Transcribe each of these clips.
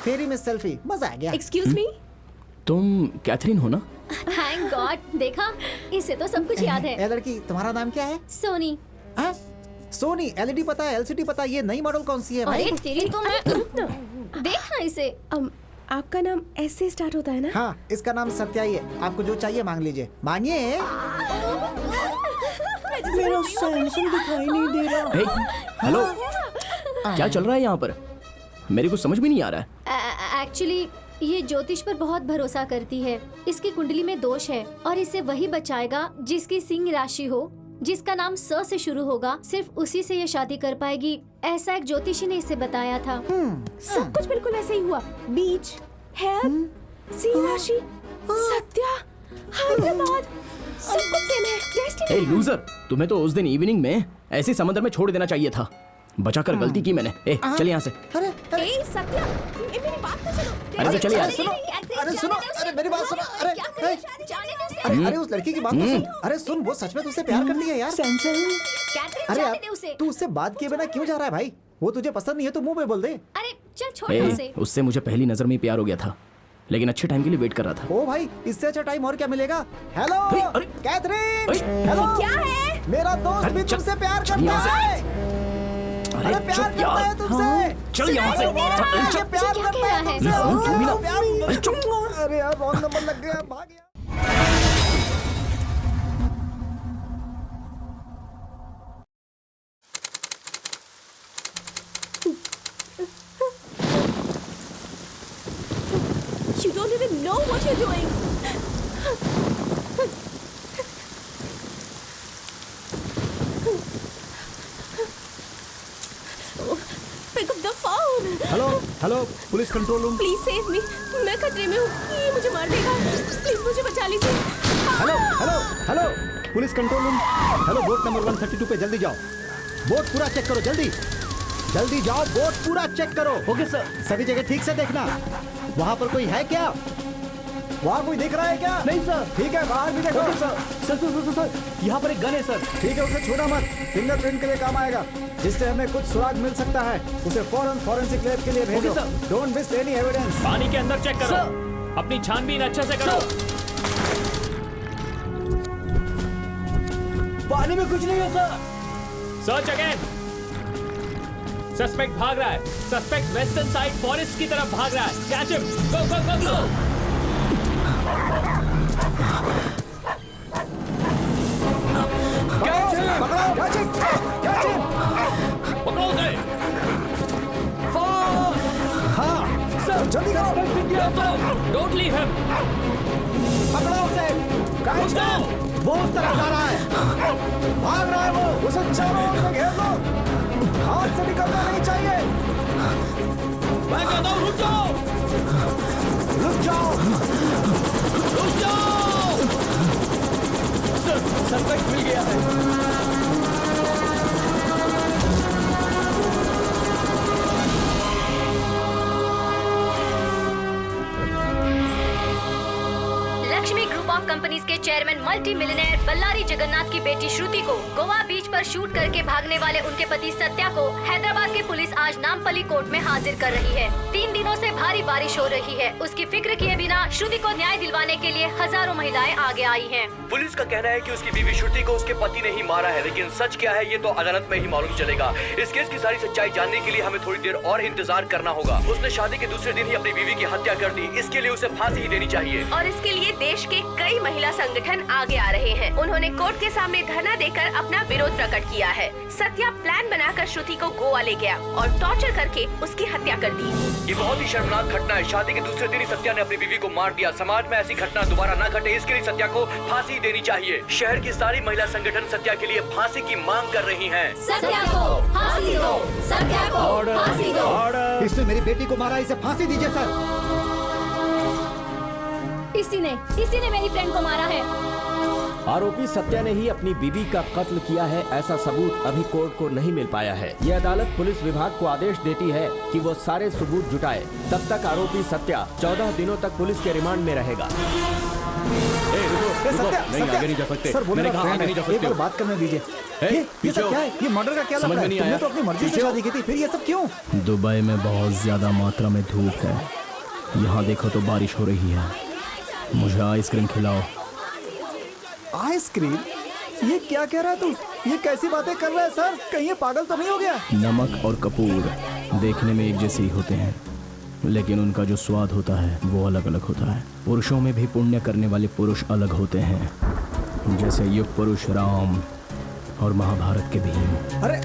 फेरी में सेल्फी, मजा आ गया। एक्सक्यूज मी, तुम कैथरीन हो ना? थैंक गॉड, देखा इसे तो सब कुछ याद है। ए लड़की, तुम्हारा नाम क्या है? सोनी। हाँ? सोनी, एलईडी पता है, एलसीडी पता है, ये नई मॉडल कौन सी है भाई? अरे तेरी तो देख ना इसे। आपका नाम ऐसे स्टार्ट होता है ना? हाँ, इसका नाम सत्या ही है। आपको जो चाहिए मांग लीजिए। मांगिए। मेरा सैमसंग दिखाई नहीं दे रहा। हे, हेलो, क्या चल रहा है यहाँ पर? मेरे को समझ में नहीं आ रहा है। एक्चुअली ये ज्योतिष पर बहुत भरोसा करती है। इसकी कुंडली में दोष है और इसे वही बचाएगा जिसकी सिंह राशि हो, जिसका नाम स से शुरू होगा। सिर्फ उसी से ये शादी कर पाएगी, ऐसा एक ज्योतिषी ने इसे बताया था। सब कुछ बिल्कुल ऐसे ही हुआ। बीच, हेयर, सिंह राशि, सत्या, हैदराबाद, सब कुछ सेम है। डेस्टिनी। ए लूजर, तुम्हें तो उस दिन इवनिंग में ऐसे समंदर में छोड़ देना चाहिए था। बचाकर गलती की मैंने। ए चल यहाँ से। अरे ए सत्या, मेरी बात तो सुनो। अरे तो चलिए। अरे सुनो, अरे मेरी बात सुनो। अरे उस लड़की की बात तो सुन। अरे सुन, वो सच में तुझसे प्यार करती है यार। अरे यार, तू उससे बात किए बिना क्यों जा रहा है भाई? वो तुझे पसंद नहीं है तो मुंह पे बोल दे। अरे चल छोड़ उसे। उससे मुझे पहली नजर में ही प्यार हो गया था, लेकिन अच्छे टाइम के लिए वेट कर रहा था। ओ भाई, इससे अच्छा टाइम और क्या मिलेगा? Hello Catherine. हेलो, क्या है? मेरा दोस्त भी तुमसे प्यार करता है। अरे प्यार चुप करता है यार। तुमसे। चल यहाँ से। ये प्यार करता है तुमसे। तुम भी ना। अरे चुप। अरे यार, रॉन्ग नंबर लग गया, भाग गया। You don't even know what you're doing. Pick up the phone. Hello hello, police control room. Please save me. मैं खतरे में हूँ। ये मुझे मार देगा। Please मुझे बचा लीजिए। Hello hello hello, police control room. Hello, boat number 132 पे जल्दी जाओ। बोट पूरा चेक करो, जल्दी जल्दी जाओ, बोट पूरा चेक करो। Okay sir. सभी जगह ठीक से देखना। वहाँ पर कोई है क्या? वहाँ कोई दिख रहा है क्या? नहीं सर। ठीक है, बाहर भी देखो। सर सर सर सर, यहाँ पर एक गन है सर। ठीक है, उसे छोड़ो मत, फिंगरप्रिंट के लिए काम आएगा, जिससे हमें कुछ सुराग मिल सकता है। उसे फौरन फॉरेंसिक लैब के लिए भेजो। Don't miss any evidence. पानी के अंदर चेक करो। अपनी छानबीन अच्छे से करो। पानी में कुछ नहीं है सर। Search again. सस्पेक्ट भाग रहा है। सस्पेक्ट वेस्टर्न साइड फॉरेस्ट की तरफ भाग रहा है। Catch him. Go go go go. पकड़ो उसे। हाँ सर, जल्दी करो। Don't leave him. पकड़ो उसे। वो उस तरफ जा रहा है, भाग रहा है वो। उसे चारों ओर से घेर लो, हाथ से निकलना नहीं चाहिए। मैं कहता हूँ रुक जाओ। रुक जाओ, रुक जाओ। सर, सस्पेक्ट मिल गया है। लक्ष्मी ग्रुप ऑफ कंपनीज के chairman multi millionaire Ballari Jagannath की बेटी श्रुति को गोवा बीच पर शूट करके भागने वाले उनके पति सत्या को हैदराबाद की पुलिस आज नामपल्ली कोर्ट में हाजिर कर रही है। 3 दिनों से भारी बारिश हो रही है। उसकी फिक्र किए बिना श्रुति को न्याय दिलवाने के लिए हजारों महिलाएं आगे आई हैं। पुलिस का कहना है कि उसकी बीवी श्रुति को उसके पति ने ही मारा है, लेकिन सच क्या है ये तो अदालत में ही मालूम चलेगा। इस केस की सारी सच्चाई जानने के लिए हमें थोड़ी देर और इंतजार करना होगा। उसने शादी के दूसरे दिन ही अपनी बीवी की हत्या कर दी। इसके लिए उसे फांसी ही देनी चाहिए। और इसके लिए देश के कई महिला संगठन आगे आ रहे हैं। उन्होंने कोर्ट के सामने धरना देकर अपना विरोध प्रकट किया है। सत्या प्लान बनाकर श्रुति को गोवा ले गया और टॉर्चर करके उसकी हत्या कर दी। ये बहुत ही शर्मनाक घटना है। शादी के दूसरे दिन ही सत्या ने अपनी बीवी को मार दिया। समाज में ऐसी घटना दोबारा न घटे, इसके लिए सत्या को फांसी देनी चाहिए। शहर की सारी महिला संगठन सत्या के लिए फांसी की मांग कर रही हैं। सत्या को फांसी दो, सत्या को फांसी दो। इसने मेरी बेटी को मारा, इसे फांसी दीजिए सर। इसी ने मेरी फ्रेंड को मारा है। आरोपी सत्या ने ही अपनी बीवी का कत्ल किया है, ऐसा सबूत अभी कोर्ट को नहीं मिल पाया है। ये अदालत पुलिस विभाग को आदेश देती है कि वो सारे सबूत जुटाए। तब तक आरोपी सत्या 14 दिनों तक पुलिस के रिमांड में रहेगा। नहीं आगे नहीं जा सकते। सर बोले मैंने कहा आगे नहीं जा एक सकते बार हो। बात करने दीजिए। ए, ये पीछे सब हो। क्या है? ये मर्डर का क्या लग समझ रहा में नहीं है? तुमने आया। तो अपनी मर्जी से पीछे हो। शादी की थी, फिर ये सब क्यों? दुबई में बहुत ज्यादा मात्रा में धूप है। यहाँ देखो तो बारिश हो रही है। मुझे आइसक्रीम खिलाओ। आइसक्रीम? ये क्या कह रहा है तू? ये कैसी बातें कर रहा है सर? कहीं ये पागल तो नहीं हो गया? नमक और कपूर देखने में एक जैसे ही होते हैं, लेकिन उनका जो स्वाद होता है वो अलग अलग होता है। पुरुषों में भी पुण्य करने वाले पुरुष अलग होते हैं, जैसे युग पुरुष राम और महाभारत के भीम। अरे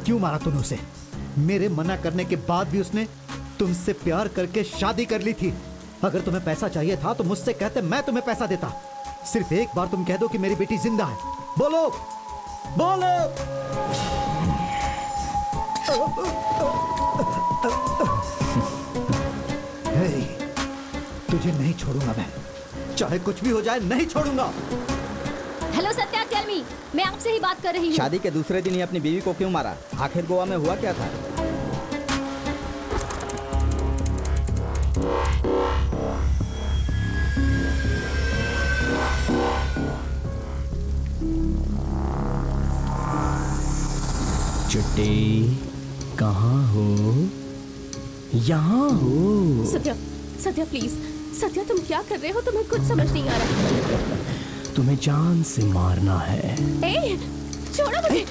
क्यों मारा तूने उसे? मेरे मना करने के बाद भी उसने तुमसे प्यार करके शादी कर ली थी। अगर तुम्हें पैसा चाहिए था तो मुझसे कहते, मैं तुम्हें पैसा देता। सिर्फ एक बार तुम कह दो कि मेरी बेटी जिंदा है। बोलो बोलो। हे, तुझे नहीं छोड़ूंगा मैं, चाहे कुछ भी हो जाए नहीं छोड़ूंगा। हेलो सत्या, टेल मी, मैं आपसे ही बात कर रही हूँ। शादी के दूसरे दिन ही अपनी बीवी को क्यों मारा? आखिर गोवा में हुआ क्या था? चिट्टी कहाँ हो? यहाँ हो। सत्या, सत्या प्लीज, सत्या तुम क्या कर रहे हो? तुम्हें कुछ समझ नहीं आ रहा। तुम्हें जान से मारना है। ए, छोड़ो मुझे।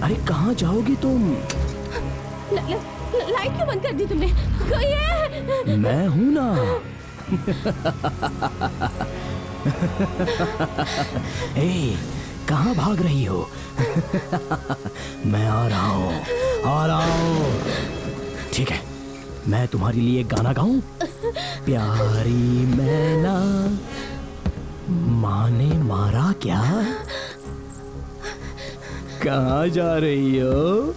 अरे कहाँ जाओगी तुम? लाइट क्यों बंद कर दी तुमने? कोई है? मैं हूं ना। ए, कहाँ भाग रही हो? मैं आ रहा हूँ। ठीक है, मैं तुम्हारे लिए गाना गाऊं? प्यारी मैना माँ ने मारा क्या? कहाँ जा रही हो?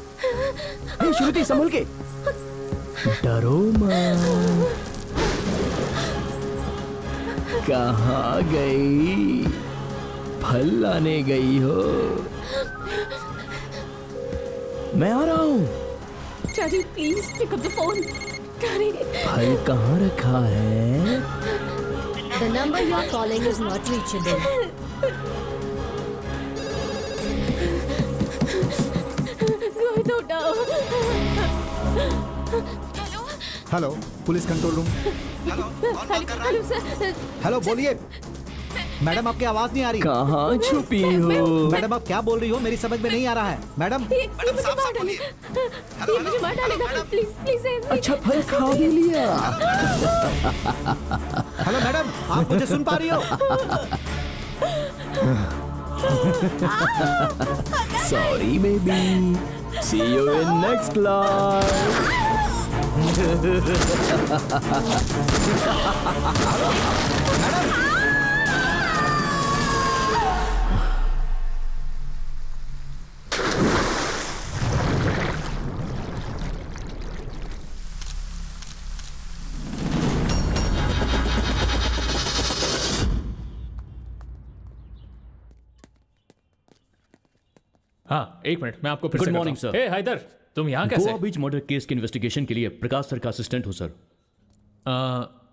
ए, श्रुति संभल के। डरो मत। कहाँ गई? फल लाने गई हो? मैं आ रहा हूँ। Daddy please pick up the phone. Daddy. फल कहाँ रखा है? The number you are calling is not reachable. कोई तो उठाओ। Hello, police control room. Hello sir. Hello, बोलिए। मैडम आपकी आवाज नहीं आ रही। कहाँ छुपी हो? मैडम आप क्या बोल रही हो? मेरी समझ में नहीं आ रहा है। मैडम ये मुझे मार डालेगा। Please please save me. अच्छा, फल खा भी लिया। हेलो मैडम, आप मुझे सुन पा रही हो? Sorry baby, see you in next life. हाँ, एक मिनट, मैं आपको फिर Good से morning, करता हूँ। sir. हे हैदर, तुम यहाँ कैसे? गोवा बीच मर्डर केस के इन्वेस्टिगेशन के लिए प्रकाश सर का असिस्टेंट हूँ sir.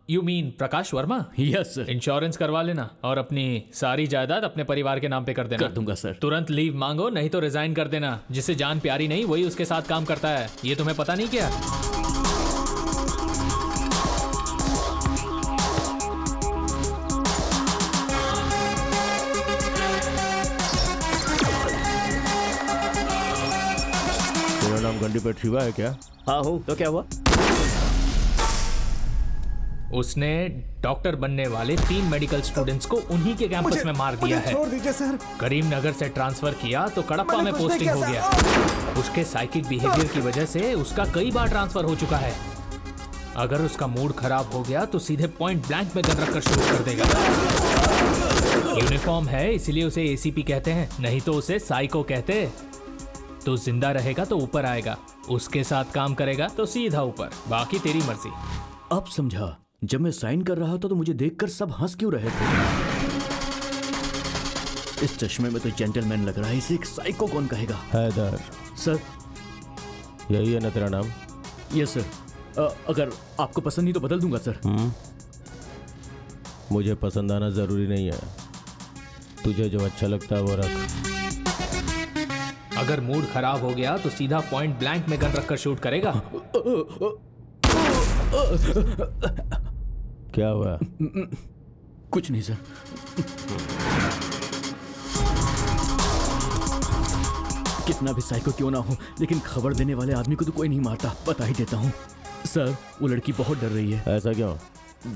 You mean Prakash Verma? Yes sir. Insurance करवा लेना और अपनी सारी जायदाद अपने परिवार के नाम पे कर देना। कर दूंगा सर। तुरंत लीव मांगो, नहीं तो रिजाइन कर देना। जिससे जान प्यारी नहीं वही उसके साथ काम करता है। ये तुम्हें पता नहीं क्या? तेरा नाम गंडीपेट शिवा है क्या? हाँ हूँ, तो क्या हुआ? उसने डॉक्टर बनने वाले 3 मेडिकल स्टूडेंट्स को उन्हीं के कैंपस में मार दिया है। छोड़ दीजिए सर। करीमनगर से ट्रांसफर किया तो कडप्पा में मैंने कुछ नहीं पोस्टिंग हो किया, गया। उसके साइकिक बिहेवियर की वजह से उसका कई बार ट्रांसफर हो चुका है। अगर उसका मूड खराब हो गया तो सीधे पॉइंट ब्लैंक में गन रखकर शुरू कर देगा। यूनिफॉर्म है इसलिए उसे एसीपी कहते हैं, नहीं तो उसे साइको कहते। तो जिंदा रहेगा तो ऊपर आएगा, उसके साथ काम करेगा तो सीधा ऊपर, बाकी तेरी मर्जी। अब समझा, जब मैं साइन कर रहा था तो मुझे देखकर सब हंस क्यों रहे थे। इस चश्मे में तो जेंटलमैन लग रहा है, इसे एक साइको कौन कहेगा? हैदर, सर। यही है ना तेरा नाम? Yes sir. अगर आपको पसंद नहीं तो बदल दूंगा सर। मुझे पसंद आना जरूरी नहीं है, तुझे जो अच्छा लगता है वो रख। अगर मूड खराब हो गया तो सीधा पॉइंट ब्लैंक में गन रखकर शूट करेगा। क्या हुआ? कुछ नहीं सर। कितना भी साइको क्यों ना हो, लेकिन खबर देने वाले आदमी को तो कोई नहीं मारता। बता ही देता हूँ सर, वो लड़की बहुत डर रही है। ऐसा क्यों?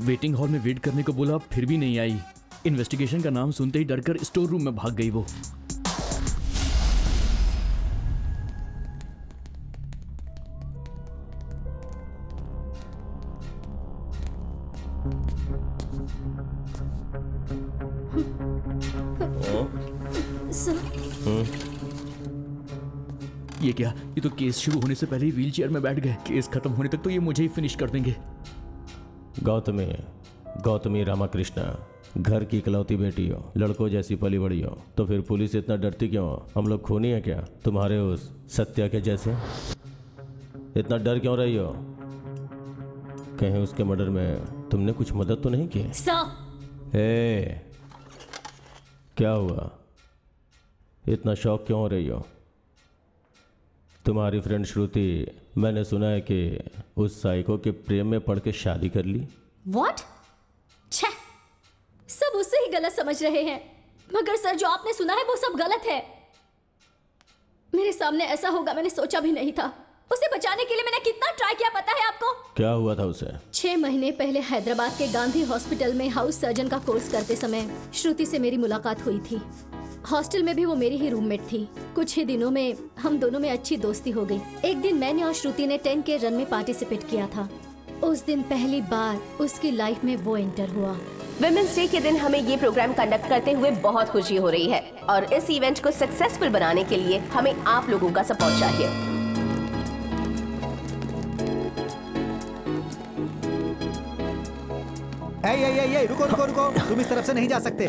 वेटिंग हॉल में वेट करने को बोला, फिर भी नहीं आई। इन्वेस्टिगेशन का नाम सुनते ही डरकर स्टोर रूम में भाग गई वो। ये क्या? ये तो केस शुरू होने से पहले ही व्हीलचेयर में बैठ गए। केस खत्म होने तक तो ये मुझे ही फिनिश कर देंगे। गौतमी रामाकृष्णा, घर की इकलौती बेटी हो, लड़कों जैसी पली बड़ी हो, तो फिर पुलिस इतना डरती क्यों हो? हम लोग खूनी है क्या तुम्हारे उस सत्या के जैसे? इतना डर क्यों रही हो? कहीं उसके मर्डर में तुमने कुछ मदद तो नहीं की? ए, क्या हुआ? इतना शौक क्यों हो रही हो? तुम्हारी फ्रेंड श्रुति, मैंने सुना है कि उस साइको के प्रेम में पड़ के शादी कर ली। What? छे, सब उससे ही गलत समझ रहे हैं। मगर सर, जो आपने सुना है वो सब गलत है। मेरे सामने ऐसा होगा मैंने सोचा भी नहीं था। उसे बचाने के लिए मैंने कितना ट्राई किया पता है आपको? क्या हुआ था उसे? 6 महीने पहले हैदराबाद के गांधी हॉस्पिटल में हाउस सर्जन का कोर्स करते समय श्रुति से मेरी मुलाकात हुई थी। हॉस्टल में भी वो मेरी ही रूममेट थी। कुछ ही दिनों में हम दोनों में अच्छी दोस्ती हो गई। एक दिन मैंने और श्रुति ने 10K रन में पार्टिसिपेट किया था। उस दिन पहली बार उसकी लाइफ में वो एंटर हुआ। विमेंस डे के दिन हमें ये प्रोग्राम कंडक्ट करते हुए बहुत खुशी हो रही है और इस इवेंट को सक्सेसफुल बनाने के लिए हमें आप लोगों का सपोर्ट चाहिए। रुको रुको रुको, तुम इस तरफ से नहीं जा सकते।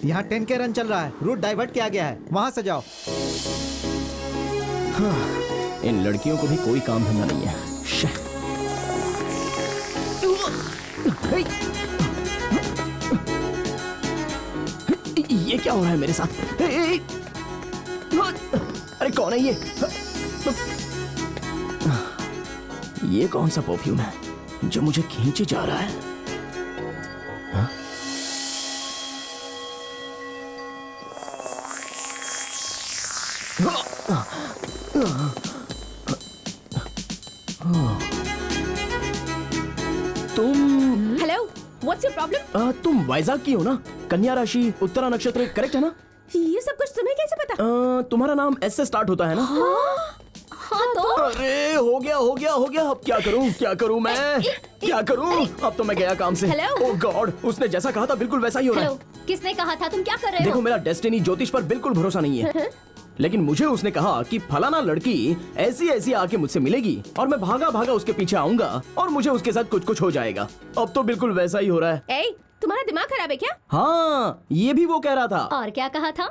यहाँ 10K रन चल रहा है, रूट डाइवर्ट किया गया है, वहाँ से जाओ। हाँ, इन लड़कियों को भी कोई काम धंधा नहीं है। ये क्या हो रहा है मेरे साथ? अरे कौन है ये? ये कौन सा परफ्यूम है जो मुझे खींचे जा रहा है? हाँ? तुम हेलो, व्हाट्स योर प्रॉब्लम? तुम वाइजाग की हो ना? कन्या राशि, उत्तरा नक्षत्र, करेक्ट है ना? ये सब कुछ तुम्हें कैसे पता? तुम्हारा नाम एस से स्टार्ट होता है ना? हाँ तो? अरे हो गया। अब क्या करूं मैं? क्या करूं? अब तो मैं गया काम से। हेलो? ओह गॉड, उसने जैसा कहा था बिल्कुल वैसा ही हो रहा है। हेलो, किसने कहा था? तुम क्या कर रहे हो? देखो, मेरा डेस्टिनी ज्योतिष पर बिल्कुल भरोसा नहीं है, लेकिन मुझे उसने कहा कि फलाना लड़की ऐसी आके मुझसे मिलेगी और मैं भागा उसके पीछे आऊंगा और मुझे उसके साथ कुछ हो जाएगा। अब तो बिल्कुल वैसा ही हो रहा है। ए, तुम्हारा दिमाग खराब है क्या? हाँ, ये भी वो कह रहा था। और क्या कहा था?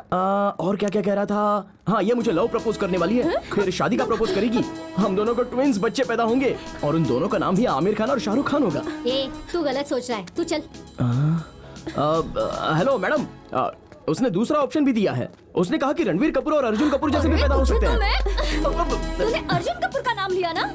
और क्या कह रहा था? हाँ, ये मुझे लव प्रपोज करने वाली है, फिर शादी का प्रपोज करेगी, हम दोनों को ट्विंस बच्चे पैदा होंगे और उन दोनों का नाम भी आमिर खान और शाहरुख खान होगा। तू गलत सोच रहा है, तू चल। हेलो मैडम, उसने दूसरा ऑप्शन भी दिया है। उसने कहा कि रणवीर कपूर और अर्जुन कपूर जैसे भी पैदा हो सकते हैं। तूने अर्जुन कपूर का नाम लिया ना?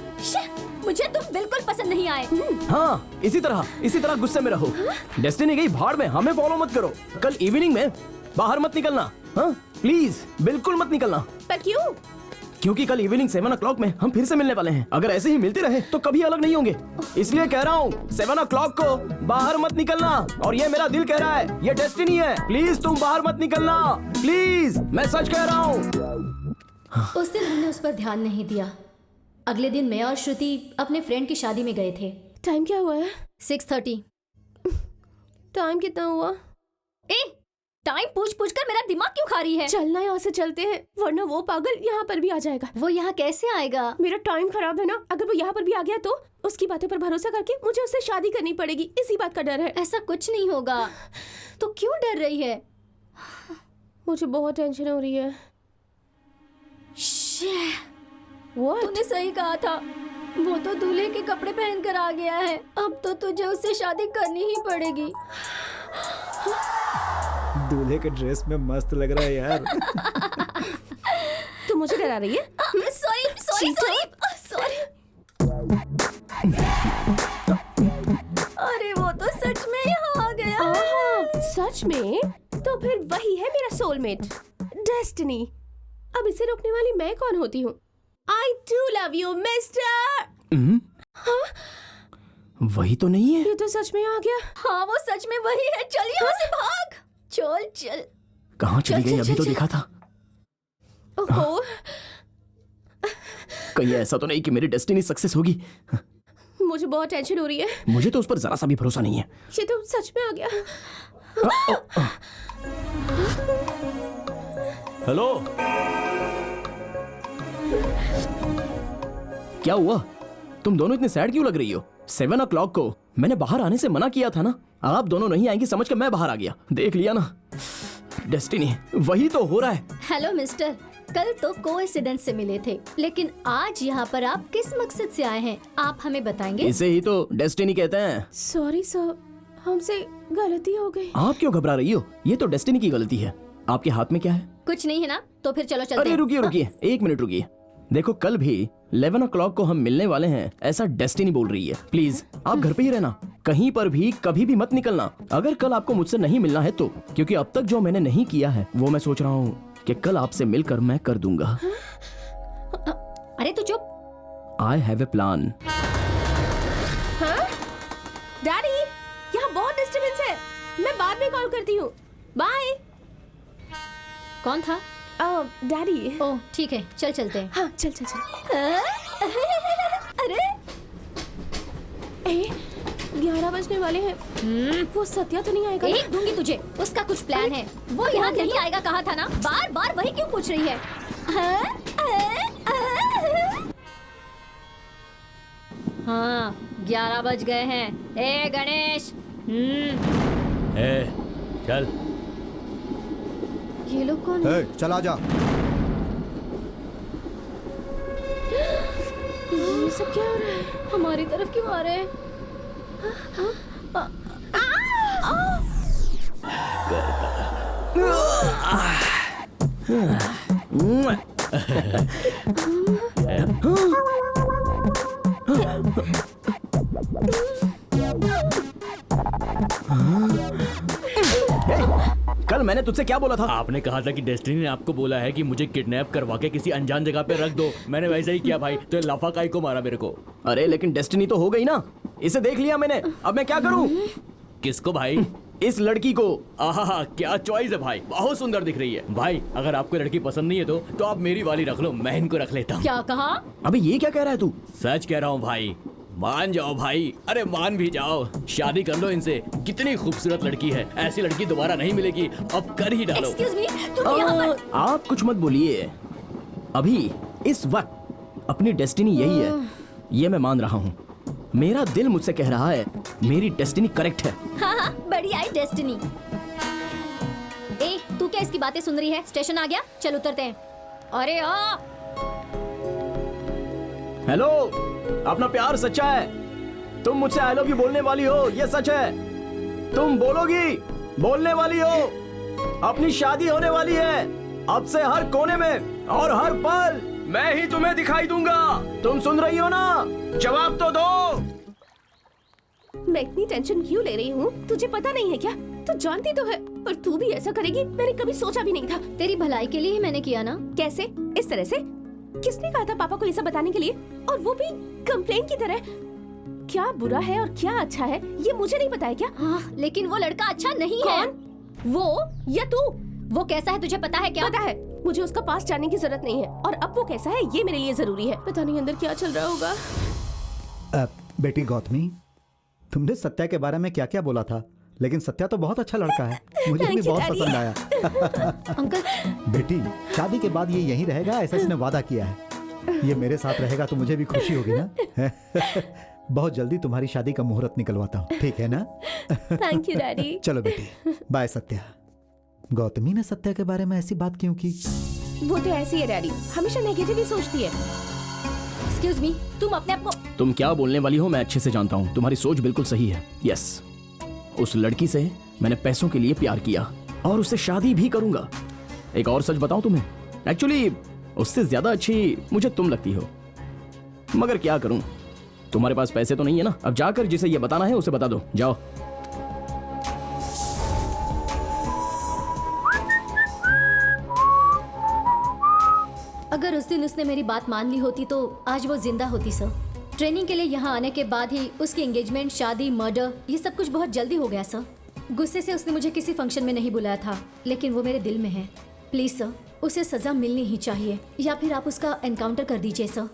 मुझे तुम बिल्कुल पसंद नहीं आए। हाँ, इसी तरह गुस्से में रहो। डेस्टिनी गई भाड़ में, हमें फॉलो मत करो। कल इवनिंग में बाहर मत निकलना, हाँ प्लीज, बिल्कुल मत निकलना। पर क्यों? क्योंकि कल इवनिंग 7 o'clock में हम फिर से मिलने वाले हैं। अगर ऐसे ही मिलते रहे तो कभी अलग नहीं होंगे, इसलिए कह रहा हूँ 7 o'clock को बाहर मत निकलना। और ये मेरा दिल कह रहा है, ये डेस्टिनी है, प्लीज तुम बाहर मत निकलना, प्लीज, मैं सच कह रहा हूँ। उस दिन हमने उस पर ध्यान नहीं दिया। अगले दिन मैं और श्रुति अपने फ्रेंड की शादी में गए थे। टाइम क्या हुआ है? 6:30। टाइम कितना हुआ? टाइम पूछ कर मेरा दिमाग क्यों खा रही है? चलना, यहाँ से चलते हैं, वरना वो पागल यहाँ पर भी आ जाएगा। वो यहाँ कैसे आएगा? मेरा टाइम खराब है ना। अगर वो यहाँ पर भी आ गया तो उसकी बातों पर भरोसा करके मुझे उससे शादी करनी पड़ेगी, इसी बात का डर है। ऐसा कुछ नहीं होगा। तो क्यों डर रही है? मुझे बहुत टेंशन हो रही है। तूने सही कहा था, वो तो दूल्हे के कपड़े पहन कर आ गया है। अब तो तुझे उससे शादी करनी ही पड़ेगी। दूल्हे के ड्रेस में मस्त लग रहा है यार। तू मुझे डरा रही है? Sorry sorry sorry sorry. अरे वो तो सच में यहाँ आ गया। सच में? तो फिर वही है मेरा सोलमेट, डेस्टिनी। अब इसे रोकने वाली मैं कौन होती हूँ? I do love you, mister. वही तो नहीं है। ये तो सच में आ गया। हाँ वो सच में वही है। चल यहाँ से भाग। चल चल। कहाँ चली गई? अभी तो दिखा था। ओहो, कहीं ऐसा तो नहीं कि मेरी डेस्टिनी सक्सेस होगी? मुझे बहुत टेंशन हो रही है। मुझे तो उस पर जरा सा भी भरोसा नहीं है। ये तो सच में आ गया। हेलो, क्या हुआ? तुम दोनों इतने सैड क्यों लग रही हो? 7 o'clock को मैंने बाहर आने से मना किया था ना। आप दोनों नहीं आएंगी समझ कर मैं बाहर आ गया। देख लिया ना, डेस्टिनी वही तो हो रहा है। हेलो मिस्टर, कल तो कोइंसिडेंस से मिले थे, लेकिन आज यहाँ पर आप किस मकसद से आए हैं? आप हमें बताएंगे? इसे ही तो डेस्टिनी कहते हैं। सॉरी सर, हमसे गलती हो गई। आप क्यों घबरा रही हो? ये तो डेस्टिनी की गलती है। आपके हाथ में क्या है? कुछ नहीं है ना, तो फिर चलो चलते अरे हैं। रुकिए रुकिए, 1 मिनट रुकिए। देखो कल भी 11 o'clock को हम मिलने वाले हैं, ऐसा डेस्टिनी बोल रही है। प्लीज आप घर पे ही रहना, कहीं पर भी कभी भी मत निकलना। अगर कल आपको मुझसे नहीं मिलना है तो, क्योंकि अब तक जो मैंने नहीं किया है वो मैं सोच रहा हूँ कि कल आपसे मिलकर मैं कर दूंगा। अरे तू चुप। I have a plan. Daddy, यहाँ बहुत डिस्टर्बेंस है। मैं बाद में कॉल करती हूँ। बाय। कौन था? डैडी। ओह ठीक है, चल चलते हैं। हाँ चल चल चल। अरे 11 बजने वाले हैं। वो सत्या तो नहीं आएगा? एक दूंगी तुझे, उसका कुछ प्लान है। वो यहाँ नहीं आएगा कहा था ना, बार बार वही क्यों पूछ रही है? हाँ 11 बज गए हैं। ए गणेश। चल। ये लोग कौन है? चला जा। ये सब क्या हो रहा है? हमारी तरफ क्यों आ रहे हैं? कल मैंने तुझसे क्या बोला था? आपने कहा था कि डेस्टिनी ने आपको बोला है कि मुझे किडनैप करवा के किसी अनजान जगह पे रख दो। मैंने वैसा ही किया भाई, तो लाफा काई को मारा मेरे को। अरे लेकिन डेस्टिनी तो हो गई ना, इसे देख लिया मैंने, अब मैं क्या करूं? किसको भाई? इस लड़की को। आहा, क्या चॉइस है भाई, बहुत सुंदर दिख रही है। भाई अगर आपको लड़की पसंद नहीं है तो आप मेरी वाली रख लो, मैं इनको रख लेता हूँ। क्या कहा? अबे ये क्या कह रहा है तू? सच कह रहा हूँ भाई, मान जाओ भाई। अरे मान भी जाओ, शादी कर लो इनसे। कितनी खूबसूरत लड़की है, ऐसी लड़की दोबारा नहीं मिलेगी। अब कर ही डालो। एक्सक्यूज मी, तुम यहाँ पर। आप कुछ मत बोलिए। अभी इस वक्त अपनी डेस्टिनी यही है, ये मैं मान रहा हूँ। मेरा दिल मुझसे कह रहा है मेरी डेस्टिनी करेक्ट है। हाँ हाँ, बढ़िया है डेस्टिनी। ए, तू क्या इसकी बातें सुन रही है? स्टेशन आ गया, चल उतरते हैं। अरे आ। हेलो, अपना प्यार सच्चा है। तुम मुझसे आई लव यू बोलने वाली हो, ये सच है। तुम बोलोगी, बोलने वाली हो। अपनी शादी होने वाली है। अब से हर कोने में और हर पल मैं ही तुम्हें दिखाई दूंगा। तुम सुन रही हो ना? जवाब तो दो। मैं इतनी टेंशन क्यों ले रही हूँ? तुझे पता नहीं है क्या? तू जानती तो है, पर तू भी ऐसा करेगी मैंने कभी सोचा भी नहीं था। तेरी भलाई के लिए ही मैंने किया ना। कैसे? इस तरह से? किसने कहा था पापा को ये सब बताने के लिए? और वो भी कंप्लेन की तरह। क्या बुरा है और क्या अच्छा है ये मुझे नहीं पता है क्या? हाँ, लेकिन वो लड़का अच्छा नहीं है। कौन? वो या तू? वो कैसा है तुझे पता है क्या? पता है, मुझे उसका पास जानने की जरूरत नहीं है। और अब वो कैसा है ये मेरे लिए जरूरी है। पता नहीं अंदर क्या चल रहा होगा। बेटी गौतमी, तुमने सत्या के बारे में क्या क्या बोला था, लेकिन सत्या तो बहुत अच्छा लड़का है। मुझे भी बहुत पसंद आया। अंकल। बेटी शादी के बाद ये यहीं रहेगा, ऐसा इसने वादा किया है। ये मेरे साथ रहेगा तो मुझे भी खुशी होगी ना। बहुत जल्दी तुम्हारी शादी का मुहूर्त निकलवाता हूँ, ठीक है ना? Thank you daddy. चलो बेटी, बाय सत्या। गौतमी ने सत्या के बारे में ऐसी बात क्यों की? वो तो ऐसी है डैडी, हमेशा नेगेटिव ही सोचती है। एक्सक्यूज मी, तुम अपने आप को तुम क्या बोलने वाली हो मैं अच्छे से जानता हूँ। तुम्हारी सोच बिल्कुल सही है। यस, उस लड़की से मैंने पैसों के लिए प्यार किया और उससे शादी भी करूंगा। एक और सच बताऊं तुम्हें, एक्चुअली उससे ज्यादा अच्छी मुझे तुम लगती हो, मगर क्या करूं, तुम्हारे पास पैसे तो नहीं है ना। अब जाकर जिसे ये बताना है उसे बता दो, जाओ। अगर उस दिन उसने मेरी बात मान ली होती तो आज वो जिंदा होती सर। ट्रेनिंग के लिए यहाँ आने के बाद ही उसकी एंगेजमेंट, शादी, मर्डर, ये सब कुछ बहुत जल्दी हो गया सर। गुस्से से उसने मुझे किसी फंक्शन में नहीं बुलाया था, लेकिन वो मेरे दिल में है। प्लीज सर, उसे सजा मिलनी ही चाहिए, या फिर आप उसका एनकाउंटर कर दीजिए सर।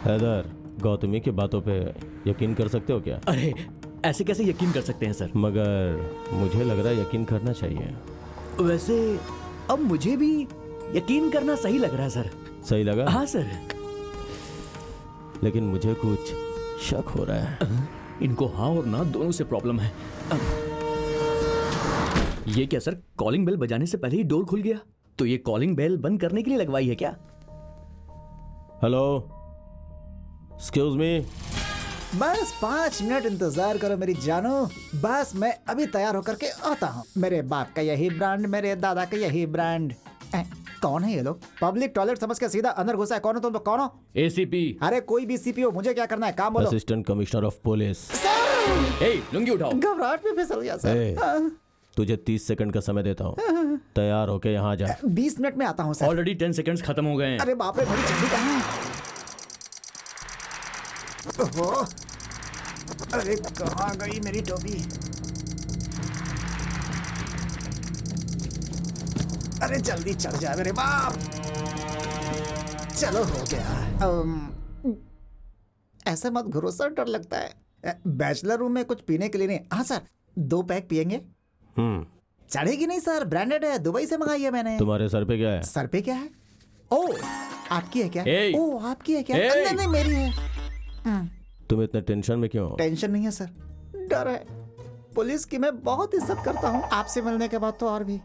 हैदर, गौतमी की बातों पे यकीन कर सकते हो क्या? अरे ऐसे कैसे यकीन कर सकते हैं सर? मगर मुझे लग रहा है यकीन करना चाहिए। वैसे अब मुझे भी यकीन करना सही लग रहा है सर। सही लगा? हाँ सर। लेकिन मुझे कुछ शक हो रहा है। इनको हाँ और ना दोनों से प्रॉब्लम है। ये क्या सर, कॉलिंग बेल बजाने से पहले ही डोर खुल गया? तो ये कॉलिंग बेल बंद करने के लिए लगवाई है क्या? Hello, excuse me. बस 5 मिनट इंतजार करो मेरी जानो, बस मैं अभी तैयार होकर के आता हूँ। मेरे बाप का यही ब्रांड, मेरे दादा का यही ब्रांड। कौन है ये लोग? पब्लिक टॉयलेट समझ के सीधा अंदर घुसा है। कौन हो तुम लोग? कौन हो? एसीपी। अरे कोई भी सीपी हो, मुझे क्या करना है? काम बोलो। Assistant commissioner of police. Lungi उठाओ। घबराहट में फिसल गया सर। तुझे 30 सेकंड का समय देता हूँ, तैयार होके यहाँ जा। 20 मिनट में आता हूँ सर। ऑलरेडी 10 सेकंड्स खत्म हो गए हैं। अरे बाप रे, बड़ी जल्दी कहाँ है? ओहो, अरे कहाँ गई मेरी टोपी? अरे जल्दी चढ़ जा मेरे बाप। चलो हो गया। ऐसे मत घुरो सर, डर लगता है। बैचलर रूम में कुछ पीने के लिए नहीं? हाँ सर, 2 पैक पियेंगे? चढ़ेगी नहीं सर, ब्रांडेड है, दुबई से मंगाई है मैंने। तुम्हारे सर पे क्या है? सर पे क्या है? ओ, आपकी है क्या? ओ, आपकी है क्या? नहीं नहीं, मेरी है। तुम इतने टेंशन में क्यों हो? टेंशन नहीं है सर, डर है। पुलिस की मैं बहुत इज्जत करता हूँ, आपसे मिलने के बाद तो और भी।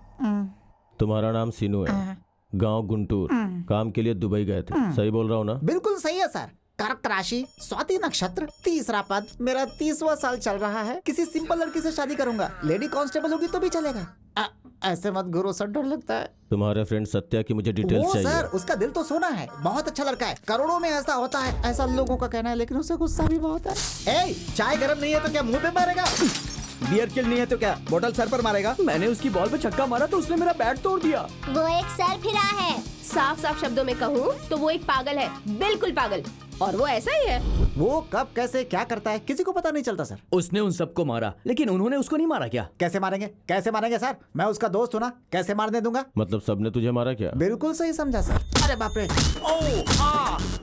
तुम्हारा नाम सीनू है, गांव गुंटूर, काम के लिए दुबई गए थे, सही बोल रहा हूँ ना? बिल्कुल सही है सर। कर्क राशि, स्वाति नक्षत्र, 3रा पद, मेरा 30वां साल चल रहा है। किसी सिंपल लड़की से शादी करूंगा, लेडी कांस्टेबल होगी तो भी चलेगा। ऐसे मत घुरो सर, डर लगता है। तुम्हारे फ्रेंड सत्या की मुझे डिटेल्स चाहिए। सर, उसका दिल तो सोना है, बहुत अच्छा लड़का है, करोड़ों में ऐसा होता है, ऐसा लोगों का कहना है, लेकिन उसे गुस्सा भी बहुत है। चाय गर्म नहीं है तो क्या मुंह पे मारेगा? बियर चिल नहीं है तो क्या बोतल सर पर मारेगा? मैंने उसकी बॉल पे छक्का मारा तो उसने मेरा बैट तोड़ दिया। वो एक सर फिरा है। साफ साफ शब्दों में कहूँ तो वो एक पागल है, बिल्कुल पागल, और वो ऐसा ही है। वो कब कैसे क्या करता है किसी को पता नहीं चलता सर। उसने उन सबको मारा, लेकिन उन्होंने उसको नहीं मारा क्या? कैसे मारेंगे? कैसे मारेंगे सर? मैं उसका दोस्त हूँ ना, कैसे मारने दूंगा? मतलब सबने तुझे मारा क्या? बिल्कुल सही समझा सर। अरे बाप रे,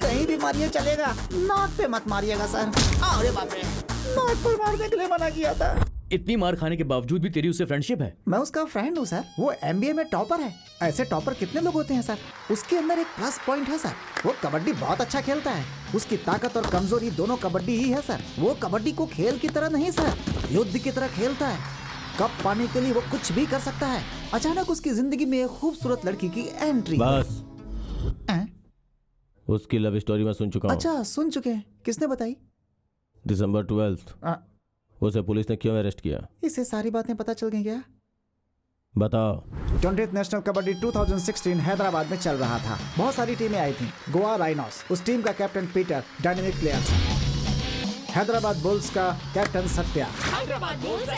कहीं भी मारिए चलेगा, नाक पे मत मारिएगा सर। अरे बाप रे, नाक पर मारने के लिए मना किया था। इतनी मार खाने के बावजूद भी तेरी उससे फ्रेंडशिप है? मैं उसका फ्रेंड हूँ सर, वो MBA में टॉपर है। ऐसे टॉपर कितने लोग होते हैं सर। उसके अंदर एक प्लस पॉइंट है सर, वो कबड्डी बहुत अच्छा खेलता है। उसकी ताकत और कमजोरी दोनों कबड्डी ही है सर। वो कबड्डी को खेल की तरह नहीं सर, युद्ध की तरह खेलता है। कप पाने के लिए वो कुछ भी कर सकता है। अचानक उसकी जिंदगी में एक खूबसूरत लड़की की एंट्री। बस, उसकी लव स्टोरी मैं सुन चुका हूँ। अच्छा, सुन चुके हैं? किसने बताई? दिसंबर 12 उसे पुलिस ने क्यों अरेस्ट किया? इसे सारी बातें पता चल गई क्या? बताओ। 20th नेशनल कबड्डी 2016 हैदराबाद में चल रहा था। बहुत सारी टीमें आई थी। गोवा राइनोस, उस टीम का कैप्टन पीटर डायनेमिक प्लेयर था। हैदराबाद बुल्स का कैप्टन सत्या।